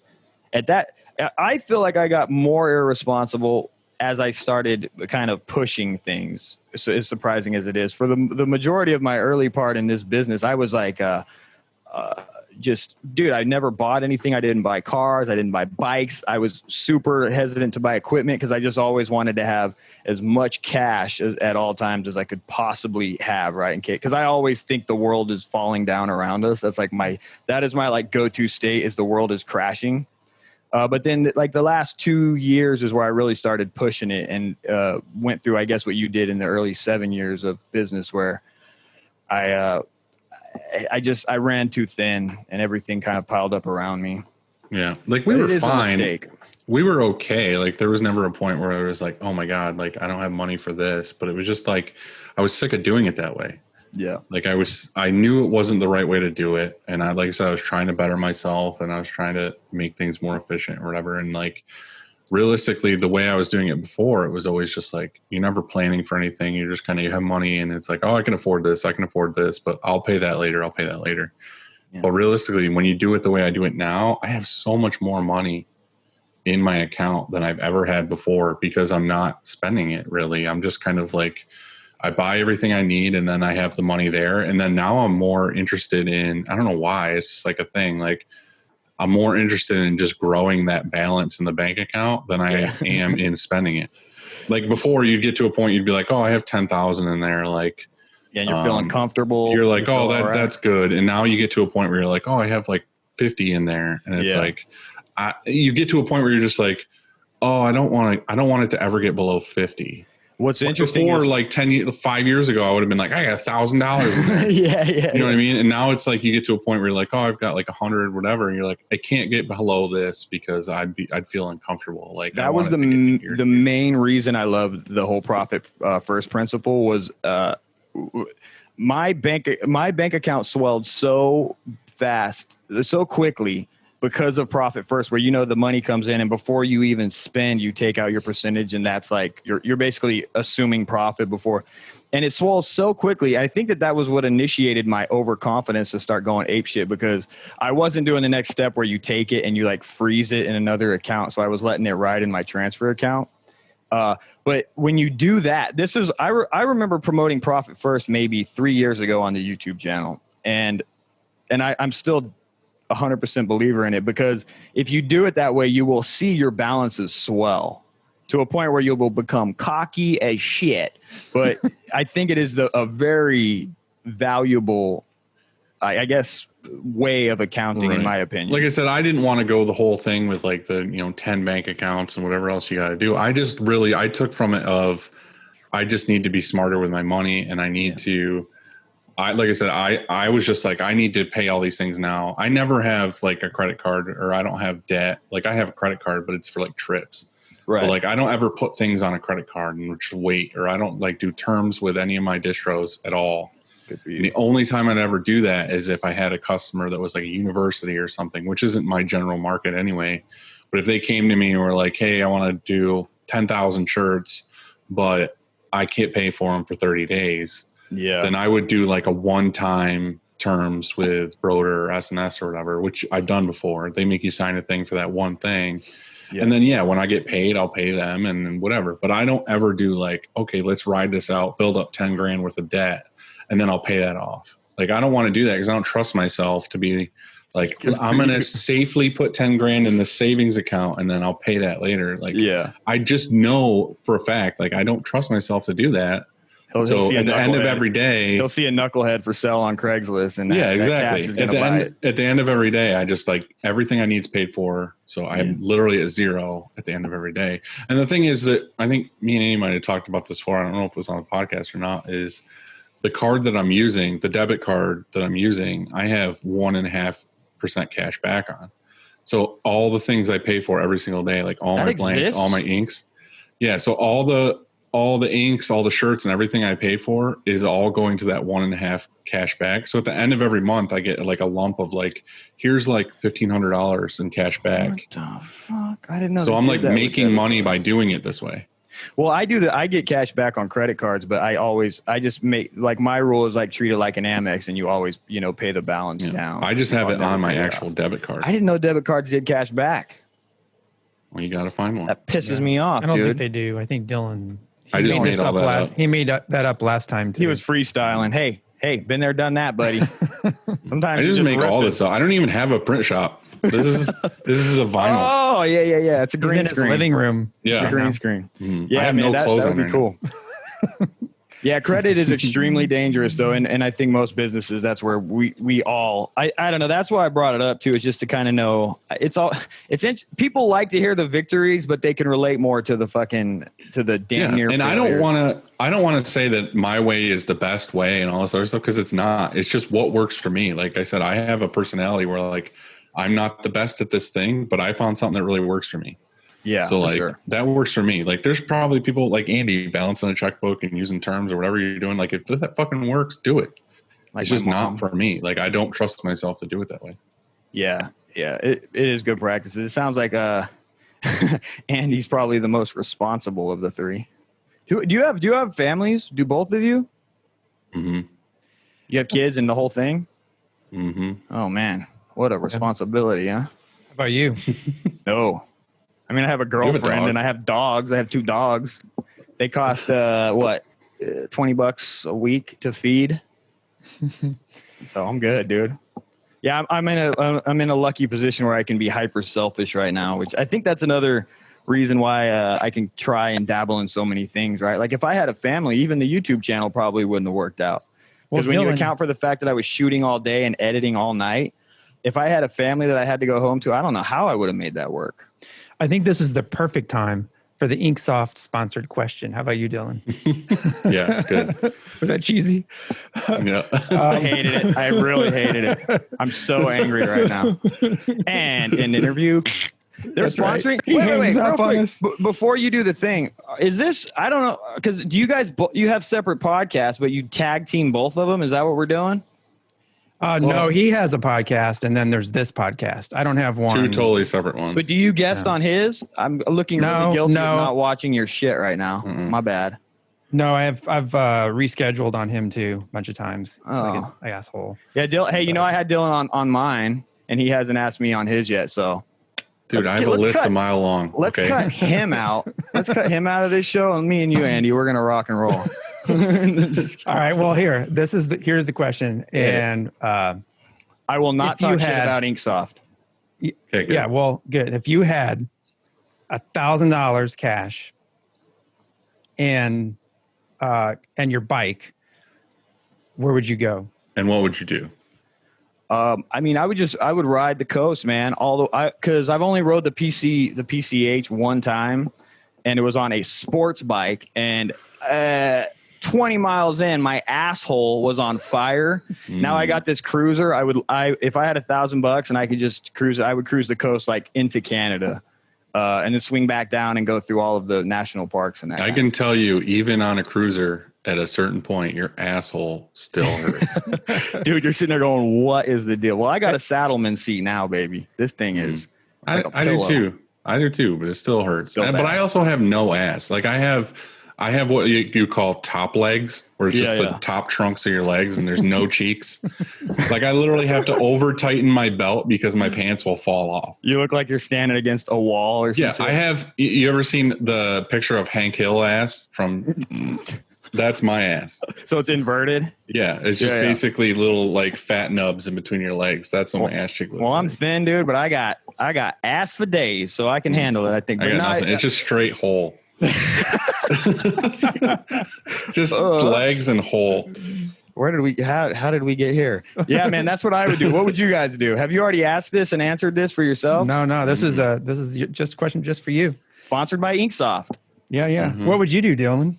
S3: at that, I feel like I got more irresponsible as I started kind of pushing things. So as surprising as it is, for the majority of my early part in this business, I was like, dude, I never bought anything. I didn't buy cars. I didn't buy bikes. I was super hesitant to buy equipment because I just always wanted to have as much cash at all times as I could possibly have, right? Because I always think the world is falling down around us. That's like that is my like go-to state, is the world is crashing. But then like the last 2 years is where I really started pushing it, and went through, I guess, what you did in the early 7 years of business, where I ran too thin and everything kind of piled up around me.
S4: Yeah. Like we were fine.
S3: A
S4: We were okay. Like there was never a point where I was like, oh my God, like I don't have money for this. But it was just like, I was sick of doing it that way.
S3: Yeah.
S4: Like I knew it wasn't the right way to do it. And like I said, I was trying to better myself, and I was trying to make things more efficient or whatever. And like, realistically, the way I was doing it before, it was always just like, you're never planning for anything. You're just you have money, and it's like, oh, I can afford this, but I'll pay that later. Yeah. But realistically, when you do it the way I do it now, I have so much more money in my account than I've ever had before, because I'm not spending it really. I'm just kind of like, I buy everything I need, and then I have the money there. And then now I'm more interested in, I don't know why, it's just like a thing. Like I'm more interested in just growing that balance in the bank account than I am in spending it. Like before, you'd get to a point, you'd be like, oh, I have 10,000 in there. Like,
S3: yeah, and you're feeling comfortable.
S4: You're like, oh, that's good. And now you get to a point where you're like, oh, I have like 50 in there. And it's like, you get to a point where you're just like, oh, I don't want it to ever get below 50.
S3: What's interesting
S4: before, like 5 years ago, I would have been like, I got $1,000.
S3: Yeah.
S4: You know what I mean? And now it's like you get to a point where you're like, oh, I've got like 100, whatever. And you're like, I can't get below this because I'd feel uncomfortable. Like
S3: that was the main reason I love the whole profit first principle was my bank account swelled so fast, so quickly, because of profit first, where the money comes in, and before you even spend, you take out your percentage, and that's like you're basically assuming profit before, and it swells so quickly. I think that was what initiated my overconfidence to start going apeshit, because I wasn't doing the next step where you take it and you like freeze it in another account. So I was letting it ride in my transfer account. But when you do that, I remember promoting profit first maybe 3 years ago on the YouTube channel, and I'm still 100% believer in it, because if you do it that way, you will see your balances swell to a point where you will become cocky as shit. But I think it is a very valuable, I guess, way of accounting, in my opinion.
S4: Like I said, I didn't want to go the whole thing with like the 10 bank accounts and whatever else you got to do. I took from it of, I just need to be smarter with my money, and I need to. Like I said, I was just like, I need to pay all these things now. I never have like a credit card, or I don't have debt. Like I have a credit card, but it's for like trips. Right. But like I don't ever put things on a credit card and just wait, or I don't like do terms with any of my distros at all. Good for you. And the only time I'd ever do that is if I had a customer that was like a university or something, which isn't my general market anyway. But if they came to me and were like, hey, I want to do 10,000 shirts, but I can't pay for them for 30 days. Yeah. Then I would do like a one-time terms with Broder or SNS or whatever, which I've done before. They make you sign a thing for that one thing. And then, when I get paid, I'll pay them and whatever. But I don't ever do like, okay, let's ride this out, build up 10 grand worth of debt, and then I'll pay that off. Like, I don't want to do that because I don't trust myself to be like, I'm going to safely put 10 grand in the savings account and then I'll pay that later. Like, I just know for a fact, like, I don't trust myself to do that. So at the end of every day,
S3: he'll see a knucklehead for sale on Craigslist, and
S4: exactly.
S3: that cash is gonna buy it.
S4: At the end of every day, I just like everything I need is paid for. So I'm literally at zero at the end of every day. And the thing is that I think me and Andy might have talked about this before. I don't know if it was on the podcast or not. Is the card that I'm using, the debit card that I'm using, I have 1.5% cash back on. So all the things I pay for every single day, like all my blanks, all my inks, so all the inks, all the shirts and everything I pay for is all going to that 1.5 cash back. So at the end of every month, I get like a lump of like, here's like $1,500 in cash back.
S3: What the fuck? I didn't know.
S4: So I'm like making money by doing it this way.
S3: Well, I do that. I get cash back on credit cards, but I just make like my rule is like treat it like an Amex, and you always, pay the balance down.
S4: I just have it on my actual debit card.
S3: I didn't know debit cards did cash back.
S4: Well, you got to find one.
S3: That pisses me off.
S2: I don't think they do. I think Dylan.
S4: I just made all that up.
S2: He made that up last time too.
S3: He was freestyling. Hey, been there, done that, buddy. Sometimes
S4: I just make all this up. I don't even have a print shop. This is a vinyl.
S3: Oh yeah. It's a green screen.
S2: His living room.
S4: Yeah,
S3: it's a green screen.
S4: Mm-hmm. Yeah, I have no clothes
S3: that
S4: on.
S3: Would be cool. Yeah, credit is extremely dangerous though, and I think most businesses, that's where we all I don't know. That's why I brought it up too, is just to kind of know people like to hear the victories, but they can relate more to the damn near.
S4: And
S3: failures.
S4: I don't want to say that my way is the best way and all this other stuff, because it's not. It's just what works for me. Like I said, I have a personality where like I'm not the best at this thing, but I found something that really works for me.
S3: Yeah.
S4: So like that works for me. Like there's probably people like Andy balancing a checkbook and using terms or whatever you're doing. Like if that fucking works, do it. Like it's just not for me. Like I don't trust myself to do it that way.
S3: Yeah. It is good practice. It sounds like Andy's probably the most responsible of the three. Do you have families? Do both of you?
S4: Mm-hmm.
S3: You have kids and the whole thing?
S4: Mm-hmm.
S3: Oh man, what a responsibility, huh?
S2: How about you?
S3: No. I mean, I have a girlfriend and I have dogs. I have 2 dogs. They cost $20 a week to feed. So I'm good, dude. Yeah, I'm in a lucky position where I can be hyper selfish right now, which I think that's another reason why I can try and dabble in so many things, right? Like if I had a family, even the YouTube channel probably wouldn't have worked out. Because when you account for the fact that I was shooting all day and editing all night, if I had a family that I had to go home to, I don't know how I would have made that work.
S2: I think this is the perfect time for the Inksoft sponsored question. How about you, Dylan?
S4: Yeah, it's good.
S2: Was that cheesy?
S4: Yeah.
S3: I hated it. I really hated it. I'm so angry right now. And an interview. They're sponsoring.
S2: Right.
S3: Wait, real quick. Before you do the thing, is this, I don't know, because do you guys, you have separate podcasts, but you tag team both of them? Is that what we're doing?
S2: No, he has a podcast, and then there's this podcast. I don't have one.
S4: 2 totally separate ones.
S3: But do you guest on his? I'm looking really guilty of not watching your shit right now. My bad.
S2: No, I've rescheduled on him too a bunch of times.
S3: Oh,
S2: like an asshole.
S3: Yeah, Dylan. Hey, I had Dylan on mine, and he hasn't asked me on his yet. So,
S4: dude, I have a list a mile long.
S3: Let's cut him out. Let's cut him out of this show, and me and you, Andy, we're gonna rock and roll.
S2: All right. Well, here's the question, and
S3: I will not talk shit about Inksoft.
S4: Okay,
S2: yeah. Well, good. If you had $1,000 cash and your bike, where would you go?
S4: And what would you do?
S3: I mean, I would ride the coast, man. Because I've only rode the PCH one time, and it was on a sports bike, and 20 miles in, my asshole was on fire. Now I got this cruiser. If I had $1,000 and I could just cruise, I would cruise the coast like into Canada, and then swing back down and go through all of the national parks and that.
S4: I can tell you, even on a cruiser, at a certain point, your asshole still hurts.
S3: Dude, you're sitting there going, "What is the deal?" Well, I got a Saddleman seat now, baby. This thing is.
S4: I do too. I do too, but it still hurts. But I also have no ass. Like I I have what you call top legs, where it's just the
S3: yeah.
S4: top trunks of your legs and there's no cheeks. Like I literally have to over tighten my belt because my pants will fall off.
S3: You look like you're standing against a wall or something.
S4: Yeah, I have. You ever seen the picture of Hank Hill ass from? That's my ass.
S3: So it's inverted.
S4: Yeah, it's just basically little like fat nubs in between your legs. That's what my ass cheek looks like.
S3: Well, I'm thin, dude, but I got ass for days, so I can handle it. I think.
S4: I
S3: But
S4: got nothing. It's just straight hole. Just legs and hole.
S3: Where did we? How did we get here? Yeah, man, that's what I would do. What would you guys do? Have you already asked this and answered this for yourselves?
S2: No. This is just a question just for you.
S3: Sponsored by Inksoft.
S2: Yeah. Mm-hmm. What would you do, Dylan?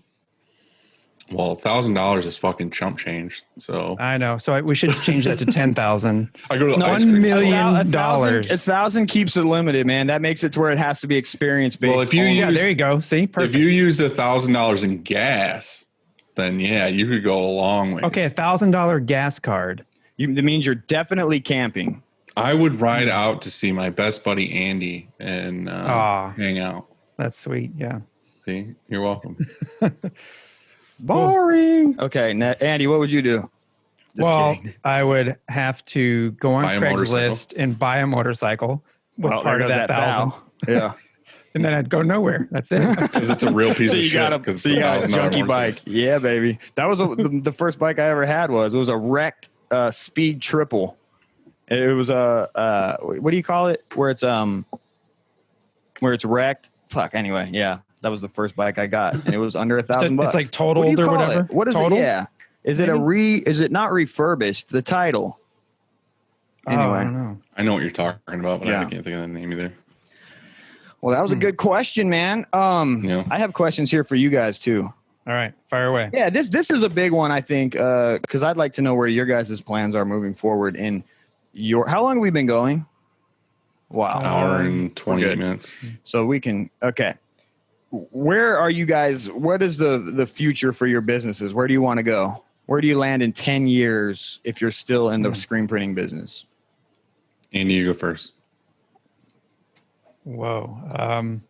S4: Well, $1,000 is fucking chump change. So
S2: I know. So we should change that to 10,000.
S4: I go to the ice
S2: $1
S4: cream
S2: million.
S3: $1,000 1,000 keeps it limited, man. That makes it to where it has to be experience based.
S4: Well, if you
S2: yeah, there you go. See, perfect.
S4: If you used $1,000 in gas, then yeah, you could go a long way.
S2: Okay, $1,000 gas card.
S3: That means you're definitely camping.
S4: I would ride out to see my best buddy Andy and hang out.
S2: That's sweet. Yeah.
S4: See, you're welcome.
S3: Boring. Okay, Andy, what would you do?
S2: Well, I would have to go on Craigslist and buy a motorcycle with part of that 1,000.
S3: Yeah.
S2: And then I'd go nowhere. That's it.
S4: Because it's a real piece of shit.
S3: So you got a junky bike. Yeah, baby. That was the first bike I ever had. It was a wrecked speed triple. It was a what do you call it? Where it's wrecked. Fuck. Anyway, yeah. That was the first bike I got, and it was under $1,000.
S2: It's like totaled or whatever.
S3: What is
S2: totaled?
S3: it? Yeah. Is it Is it not refurbished? The title. Anyway,
S2: I don't know.
S4: I know what you're talking about, but I can't think of the name either.
S3: Well, that was a good question, man. I have questions here for you guys too.
S2: All right, fire away.
S3: Yeah, this is a big one, I think, because I'd like to know where your guys' plans are moving forward. How long have we been going? Wow,
S4: hour and 28 minutes.
S3: So we can Where are you guys? What is the future for your businesses? Where do you want to go? Where do you land in 10 years if you're still in the screen printing business?
S4: Andy, you go first.
S2: Whoa.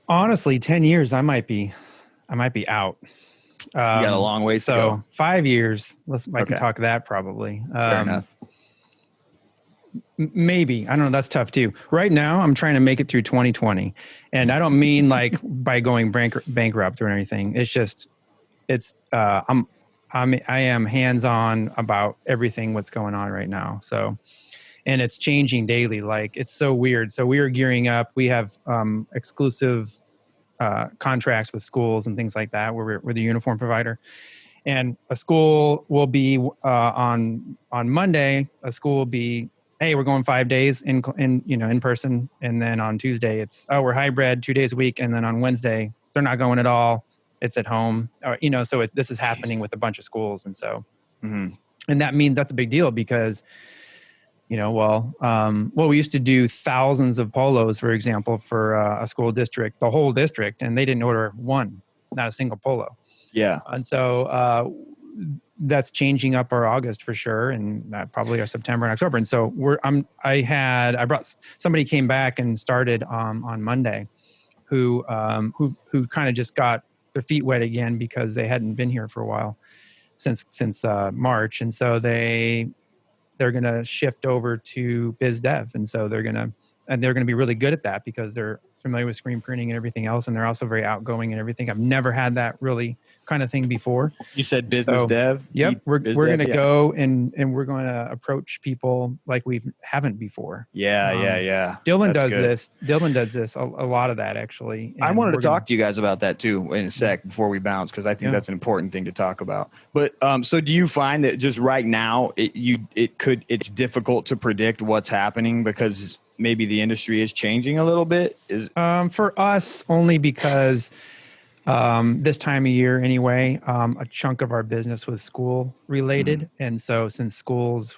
S2: Honestly, 10 years, I might be out.
S3: You got a long ways to go.
S2: 5 years. I can talk that probably.
S3: Fair enough.
S2: Maybe. I don't know. That's tough too. Right now, I'm trying to make it through 2020. And I don't mean like by going bankrupt or anything. It's just, I am hands-on about everything what's going on right now. So, and it's changing daily. Like it's so weird. So we are gearing up. We have exclusive contracts with schools and things like that where we're the uniform provider. And a school will be on Monday, a school will be, hey, we're going 5 days in person. And then on Tuesday, we're hybrid 2 days a week. And then on Wednesday, they're not going at all. It's at home. So this is happening with a bunch of schools. And so, and that means that's a big deal because, we used to do thousands of polos, for example, for a school district, the whole district, and they didn't order one, not a single polo. Yeah. And so, that's changing up our August for sure, and probably our September and October. And so somebody came back and started on Monday, who kind of just got their feet wet again because they hadn't been here for a while since March, and so they're going to shift over to biz dev, and so they're going to be really good at that because they're familiar with screen printing and everything else, and they're also very outgoing and everything. I've never had that really kind of thing before.
S3: You said business dev?
S2: Yep. We're going to go and we're going to approach people like we haven't before.
S3: Yeah.
S2: Dylan does this. Dylan does this, a lot of that actually.
S3: I wanted to talk to you guys about that too in a sec before we bounce, because I think that's an important thing to talk about. But so do you find that just right now it's difficult to predict what's happening because maybe the industry is changing a little bit?
S2: For us, only because this time of year anyway, a chunk of our business was school related. And so since schools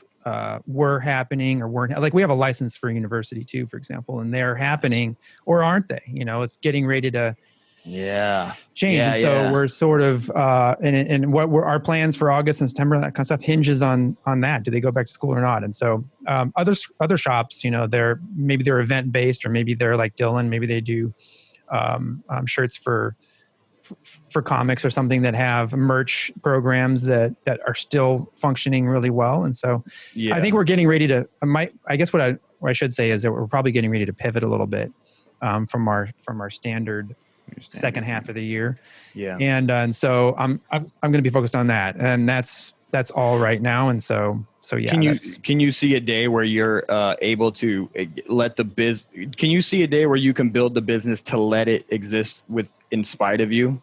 S2: were happening or weren't, like we have a license for a university too, for example, and they're happening or aren't they? It's getting ready to change. And so we're sort of, and what were our plans for August and September, that kind of stuff hinges on that. Do they go back to school or not? And so other shops, they're event based, or maybe they're like Dylan, maybe they do shirts for comics or something that have merch programs that are still functioning really well. And so I think we're getting ready to, I guess what I should say is that we're probably getting ready to pivot a little bit from our standard second half of the year.
S3: Yeah.
S2: And so I'm going to be focused on that. And that's all right now. And so yeah.
S3: Can you see a day where you're able to let can you see a day where you can build the business to let it exist in spite of you?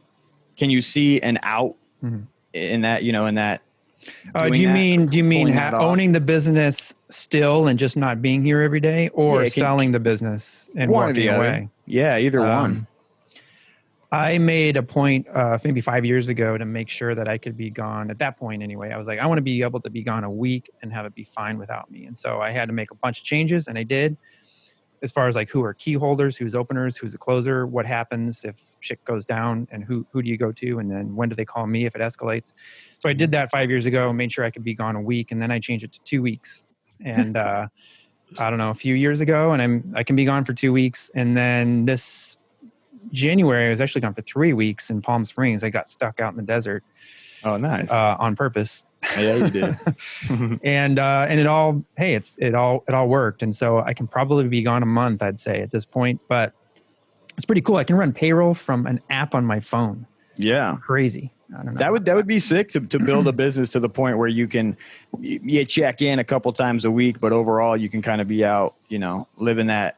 S3: Can you see an out in that, in that?
S2: Do you mean owning the business still and just not being here every day, or selling the business and walking away?
S3: Yeah, either one.
S2: I made a point maybe 5 years ago to make sure that I could be gone. At that point anyway, I was like, I want to be able to be gone a week and have it be fine without me. And so I had to make a bunch of changes, and I did, as far as like who are key holders, who's openers, who's a closer, what happens if shit goes down, and who do you go to, and then when do they call me if it escalates. So I did that 5 years ago and made sure I could be gone a week, and then I changed it to 2 weeks. And I don't know, a few years ago, and I can be gone for 2 weeks. And then this January, I was actually gone for 3 weeks in Palm Springs. I got stuck out in the desert.
S3: Oh, nice.
S2: On purpose.
S3: Yeah, you did.
S2: and it all worked. And so I can probably be gone a month, I'd say, at this point. But it's pretty cool. I can run payroll from an app on my phone.
S3: Yeah.
S2: Crazy. I don't know.
S3: That would be sick to build a business to the point where you can check in a couple times a week, but overall you can kind of be out, living that.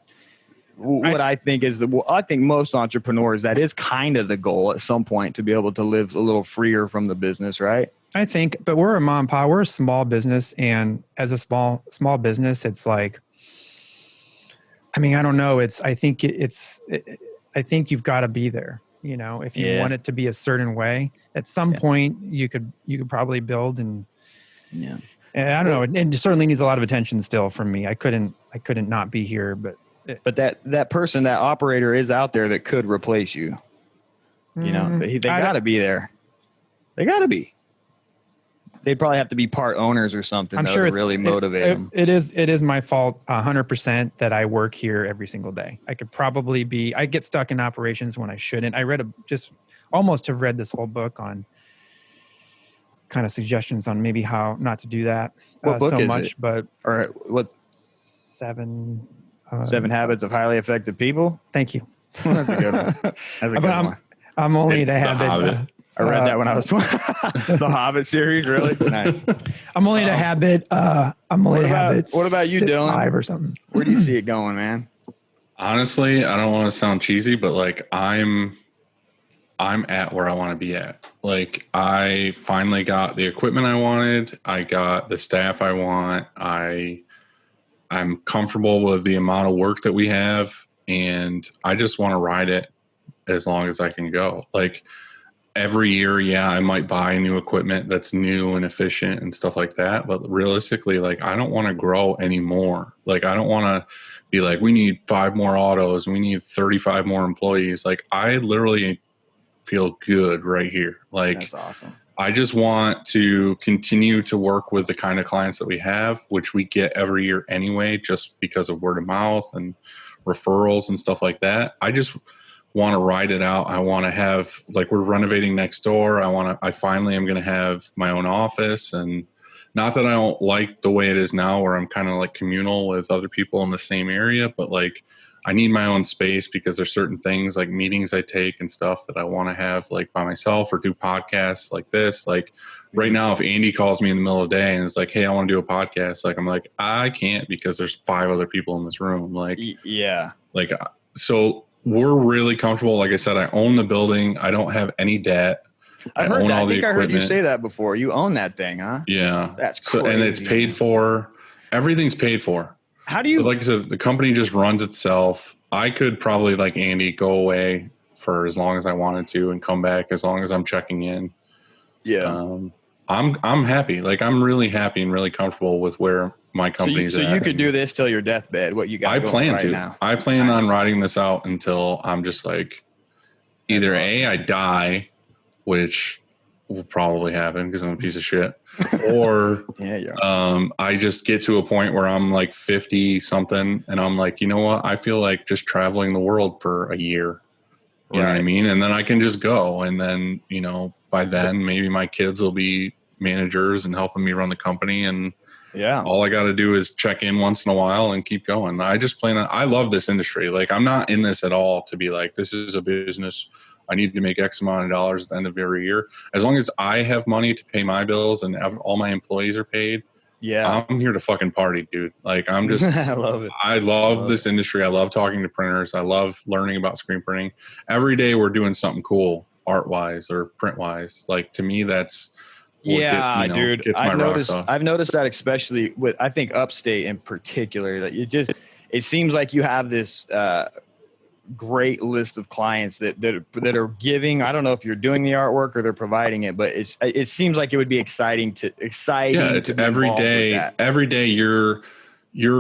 S3: I think most entrepreneurs, that is kind of the goal at some point, to be able to live a little freer from the business, right?
S2: I think, but we're a mom and pop, we're a small business. And as a small business, it's like, I mean, I don't know. I think you've got to be there, if you want it to be a certain way. At some point you could probably build and I don't know. It certainly needs a lot of attention still from me. I couldn't not be here, but
S3: that person, that operator is out there that could replace you. They got to be there. They got to be. They'd probably have to be part owners or something. I'm sure it's really motivate them. It
S2: is my fault 100% that I work here every single day. I could probably I get stuck in operations when I shouldn't. I almost have read this whole book on kind of suggestions on maybe how not to do that
S3: what book
S2: so
S3: is
S2: much,
S3: it?
S2: But
S3: or what?
S2: 7
S3: Habits of Highly Effective People.
S2: Thank you.
S3: That's a good one. That's a good one.
S2: I'm only to habit.
S3: I read that when I was 20. The Hobbit series, really nice.
S2: I'm only to habit. What
S3: about you, Dylan?
S2: 5 or something.
S3: Where do you see it going, man?
S4: Honestly, I don't want to sound cheesy, but like I'm at where I want to be at. Like I finally got the equipment I wanted. I got the staff I want. I'm comfortable with the amount of work that we have, and I just want to ride it as long as I can go. Like every year, I might buy new equipment that's new and efficient and stuff like that. But realistically, like I don't want to grow anymore. Like I don't want to be like, we need 5 more autos, we need 35 more employees. Like I literally feel good right here. Like
S3: that's awesome.
S4: I just want to continue to work with the kind of clients that we have, which we get every year anyway, just because of word of mouth and referrals and stuff like that. I just want to ride it out. I want to have, like, we're renovating next door. I finally am going to have my own office, and not that I don't like the way it is now where I'm kind of like communal with other people in the same area, but like I need my own space because there's certain things like meetings I take and stuff that I want to have like by myself or do podcasts like this. Like right now, if Andy calls me in the middle of the day and it's like, hey, I want to do a podcast, like I'm like, I can't because there's 5 other people in this room. Like,
S3: yeah.
S4: Like, so we're really comfortable. Like I said, I own the building. I don't have any debt.
S3: I heard you say that before. You own that thing, huh?
S4: Yeah.
S3: That's crazy.
S4: So, and it's paid for. Everything's paid for.
S3: How do you?
S4: But like I said, the company just runs itself. I could probably, like Andy, go away for as long as I wanted to and come back as long as I'm checking in.
S3: Yeah.
S4: I'm happy. Like I'm really happy and really comfortable with where my company's
S3: at. So you could do this till your deathbed. What you got?
S4: I plan to.
S3: Now.
S4: I plan on riding this out until I'm just like, either awesome. I die, which will probably happen because I'm a piece of shit, or I just get to a point where I'm like 50 something and I'm like, you know what? I feel like just traveling the world for a year You know what I mean? And then I can just go. And then, you know, by then maybe my kids will be managers and helping me run the company. And all I got to do is check in once in a while and keep going. I just I love this industry. Like, I'm not in this at all to be like, this is a business. I need to make X amount of dollars at the end of every year. As long as I have money to pay my bills and all my employees are paid, I'm here to fucking party, dude. Like, I'm just,
S3: I love it.
S4: I love this industry. I love talking to printers. I love learning about screen printing. Every day we're doing something cool, art wise or print wise. Like, to me, that's,
S3: dude.
S4: Gets my rocks off.
S3: I've noticed that, especially with, I think, upstate in particular, that it seems like you have this great list of clients that are giving. I don't know if you're doing the artwork or they're providing it, but it seems like it would be exciting.
S4: Yeah, it's every day. Every day you're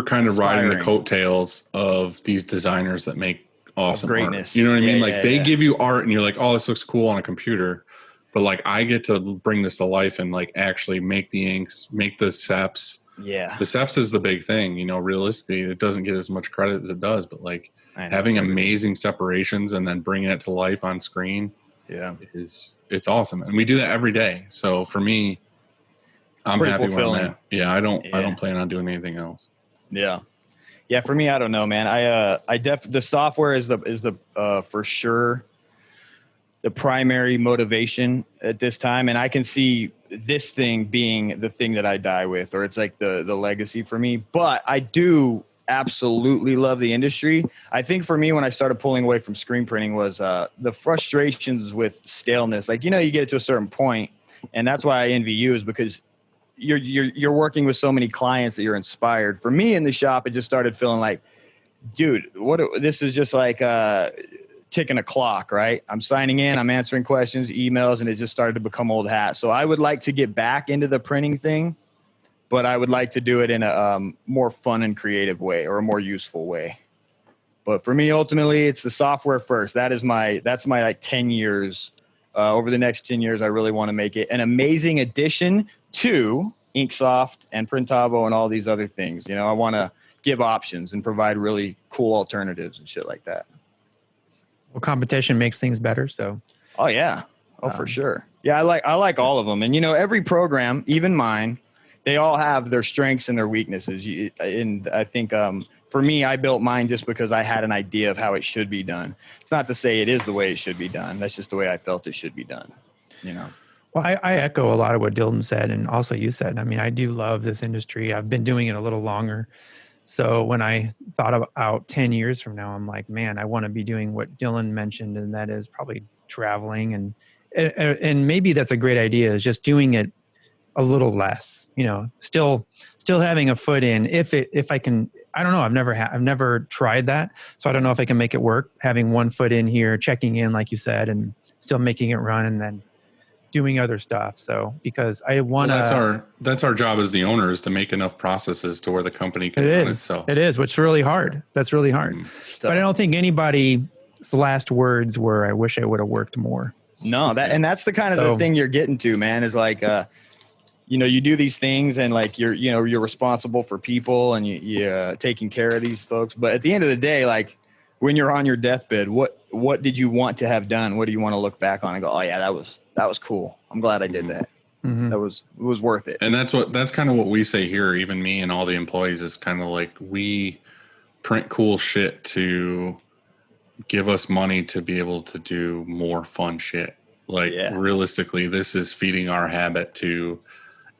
S4: kind of riding the coattails of these designers that make awesome
S3: greatness.
S4: Art. You know what I mean? Like, they give you art and you're like, oh, this looks cool on a computer. But like, I get to bring this to life and like actually make the inks, make the seps.
S3: Yeah.
S4: The seps is the big thing, you know, realistically, it doesn't get as much credit as it does, but like having amazing separations and then bringing it to life on screen. Yeah. It's awesome. And we do that every day. So for me, I'm happy where I'm at. Yeah. I don't plan on doing anything else.
S3: Yeah. Yeah. For me, I don't know, man. The software is the for sure the primary motivation at this time. And I can see this thing being the thing that I die with, or it's like the legacy for me. But I do absolutely love the industry. I think for me, when I started pulling away from screen printing was the frustrations with staleness. Like, you know, you get to a certain point, and that's why I envy you, is because you're working with so many clients that you're inspired. For me in the shop, it just started feeling like, dude, this is just like ticking a clock, right? I'm signing in, I'm answering questions, emails, and it just started to become old hat. So I would like to get back into the printing thing, but I would like to do it in a more fun and creative way, or a more useful way. But for me, ultimately, it's the software first. That's my like 10 years. Over the next 10 years, I really want to make it an amazing addition to Inksoft and Printavo and all these other things. You know, I want to give options and provide really cool alternatives and shit like that.
S2: Well, competition makes things better. So,
S3: oh yeah, for sure. Yeah, I like all of them, and you know, every program, even mine, they all have their strengths and their weaknesses. And I think for me, I built mine just because I had an idea of how it should be done. It's not to say it is the way it should be done. That's just the way I felt it should be done. You know.
S2: Well, I echo a lot of what Dylan said, and also you said. I mean, I do love this industry. I've been doing it a little longer. So when I thought about 10 years from now, I'm like, man, I want to be doing what Dylan mentioned, and that is probably traveling. And maybe that's a great idea, is just doing it a little less, you know, still having a foot in, if I can. I don't know. I've never tried that. So I don't know if I can make it work, having one foot in here, checking in, like you said, and still making it run, and then doing other stuff. So because I want to,
S4: that's our job as the owner, is to make enough processes to where the company can run itself.
S2: It is, which is really hard. That's really hard. But I don't think anybody's last words were, I wish I would have worked more.
S3: No, that's the kind of the thing you're getting to, man, is like, you know, you do these things and like you're responsible for people and you're taking care of these folks. But at the end of the day, like when you're on your deathbed, what did you want to have done? What do you want to look back on and go, oh yeah, that was cool. I'm glad I did that. Mm-hmm. It was worth it.
S4: And that's kind of what we say here. Even me and all the employees is kind of like, we print cool shit to give us money to be able to do more fun shit. Like realistically, this is feeding our habit to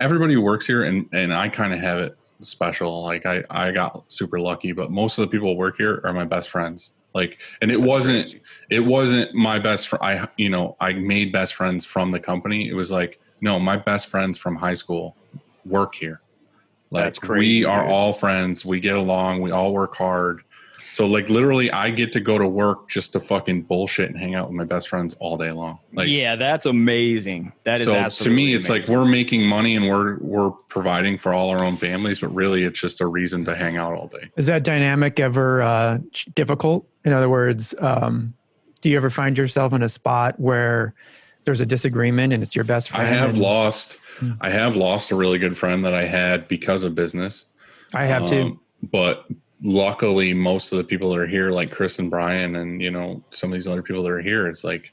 S4: everybody who works here. And I kind of have it special. Like I got super lucky, but most of the people who work here are my best friends. Like, and it wasn't my best friend. I made best friends from the company. It was like, no, my best friends from high school work here. Like, that's crazy, we are all friends. We get along. We all work hard. So like literally I get to go to work just to fucking bullshit and hang out with my best friends all day long. Like,
S3: yeah, that's amazing. That is absolutely
S4: to me, it's amazing. Like we're making money and we're providing for all our own families, but really it's just a reason to hang out all day.
S2: Is that dynamic ever difficult? In other words, do you ever find yourself in a spot where there's a disagreement and it's your best friend?
S4: I have lost a really good friend that I had because of business.
S2: I have too.
S4: But luckily most of the people that are here, like Chris and Brian and, you know, some of these other people that are here, it's like,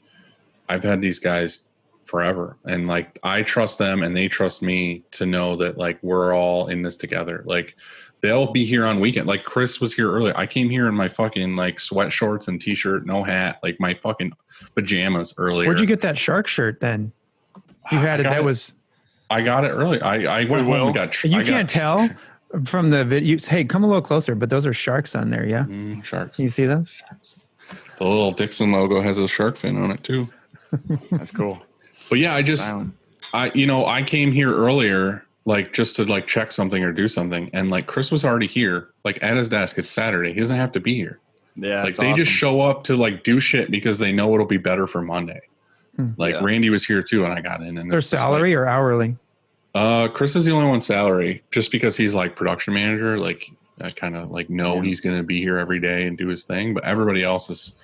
S4: I've had these guys forever. And like, I trust them and they trust me to know that like, we're all in this together. Like they'll be here on weekend. Like Chris was here earlier. I came here in my fucking like sweat shorts and t-shirt, no hat, like my fucking pajamas earlier.
S2: Where'd you get that shark shirt then? You had it. That was.
S4: I got it early. I went home and got.
S2: You can't tell from the video. Hey, come a little closer. But those are sharks on there. Yeah.
S4: Sharks.
S2: Can you see those?
S4: The little Dixon logo has a shark fin on it too.
S3: That's cool.
S4: But yeah, I came here earlier, like just to like check something or do something, and like Chris was already here, like at his desk. It's Saturday. He doesn't have to be here.
S3: Yeah.
S4: Like they just show up to like do shit because they know it'll be better for Monday. Like Randy was here too, and I got in. And
S2: their salary or hourly?
S4: Chris is the only one salary, just because he's like production manager. Like I kind of like know he's going to be here every day and do his thing, but everybody else is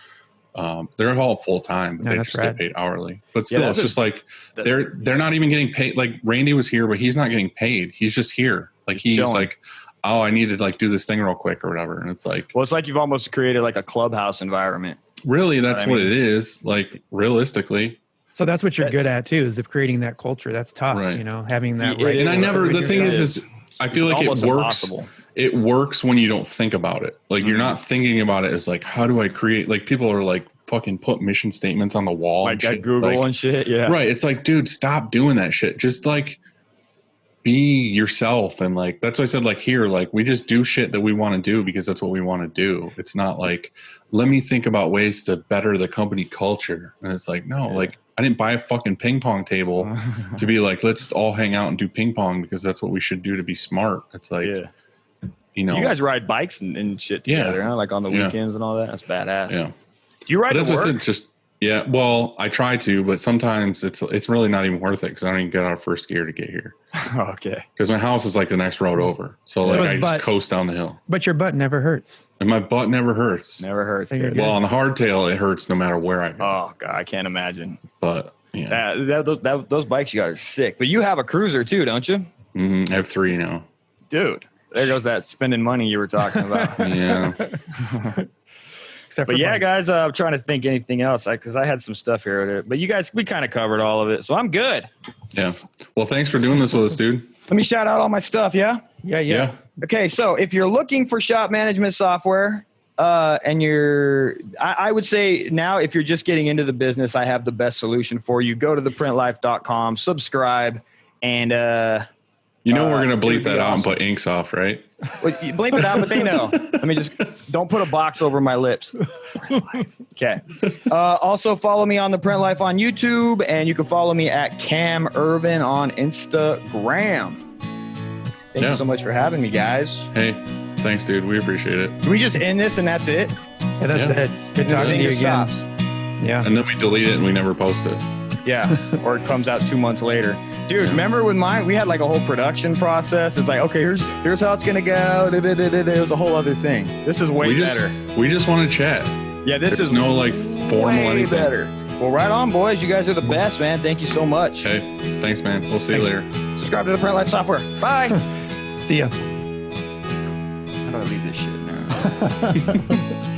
S4: they're all full time, but they just get paid hourly. But still, it's just like they're not even getting paid. Like Randy was here, but he's not getting paid. He's just here. Like he's like, oh, I need to like do this thing real quick or whatever. And it's like,
S3: well, it's like you've almost created like a clubhouse environment.
S4: Really, that's what it is. Like realistically.
S2: So that's what you're good at too, is of creating that culture. That's tough, you know, having that. Right.
S4: And the thing is I feel like it works. Impossible. It works when you don't think about it. Like you're not thinking about it as like, how do I create? Like people are like fucking put mission statements on the wall,
S3: like at Google and shit. Yeah,
S4: right. It's like, dude, stop doing that shit. Just like be yourself. And like that's why I said like here, like we just do shit that we want to do because that's what we want to do. It's not like let me think about ways to better the company culture. And it's like no, like I didn't buy a fucking ping pong table to be like, let's all hang out and do ping pong because that's what we should do to be smart. It's like, you know,
S3: you guys ride bikes and shit together, huh? Like on the weekends and all that. That's badass.
S4: Yeah.
S3: Do you ride to work?
S4: Well, I try to, but sometimes it's really not even worth it because I don't even get out of first gear to get here.
S3: Okay.
S4: Because my house is like the next road over. So like I just coast down the hill.
S2: But your butt never hurts.
S4: And my butt never hurts.
S3: Never hurts.
S4: Well, on the hardtail, it hurts no matter where I go.
S3: Oh, God, I can't imagine.
S4: But, yeah.
S3: Those bikes you got are sick. But you have a cruiser too, don't you?
S4: Mm-hmm. I have 3 now.
S3: Dude, there goes that spending money you were talking about.
S4: Yeah.
S3: But yeah, guys, I'm trying to think anything else because I had some stuff here. But you guys, we kind of covered all of it. So I'm good.
S4: Yeah. Well, thanks for doing this with us, dude.
S3: Let me shout out all my stuff, yeah?
S2: Yeah.
S3: Okay, so if you're looking for shop management software and I would say now if you're just getting into the business, I have the best solution for you. Go to theprintlife.com, subscribe, and
S4: we're going to bleep that out and put Inksoft, right?
S3: Well, you bleep it out, but they know. Let me just don't put a box over my lips. Okay. Also follow me on the Print Life on YouTube, and you can follow me at Cam Earven on Instagram. Thank you so much for having me, guys.
S4: Hey, thanks, dude. We appreciate it.
S3: Can we just end this and that's it?
S2: Yeah, that's it. Good talking to you again.
S3: Stops.
S2: Yeah.
S4: And then we delete it and we never post it.
S3: Yeah. Or it comes out 2 months later. Dude, remember with mine, we had like a whole production process. It's like, okay, here's how it's going to go. It was a whole other thing. This is way better.
S4: We just want to chat.
S3: Yeah, this is
S4: no like formal anything.
S3: Better. Well, right on, boys. You guys are the best, man. Thank you so much.
S4: Hey, thanks, man. We'll see you later.
S3: Subscribe to the Print Life software. Bye.
S2: See ya.
S3: How do I leave this shit now?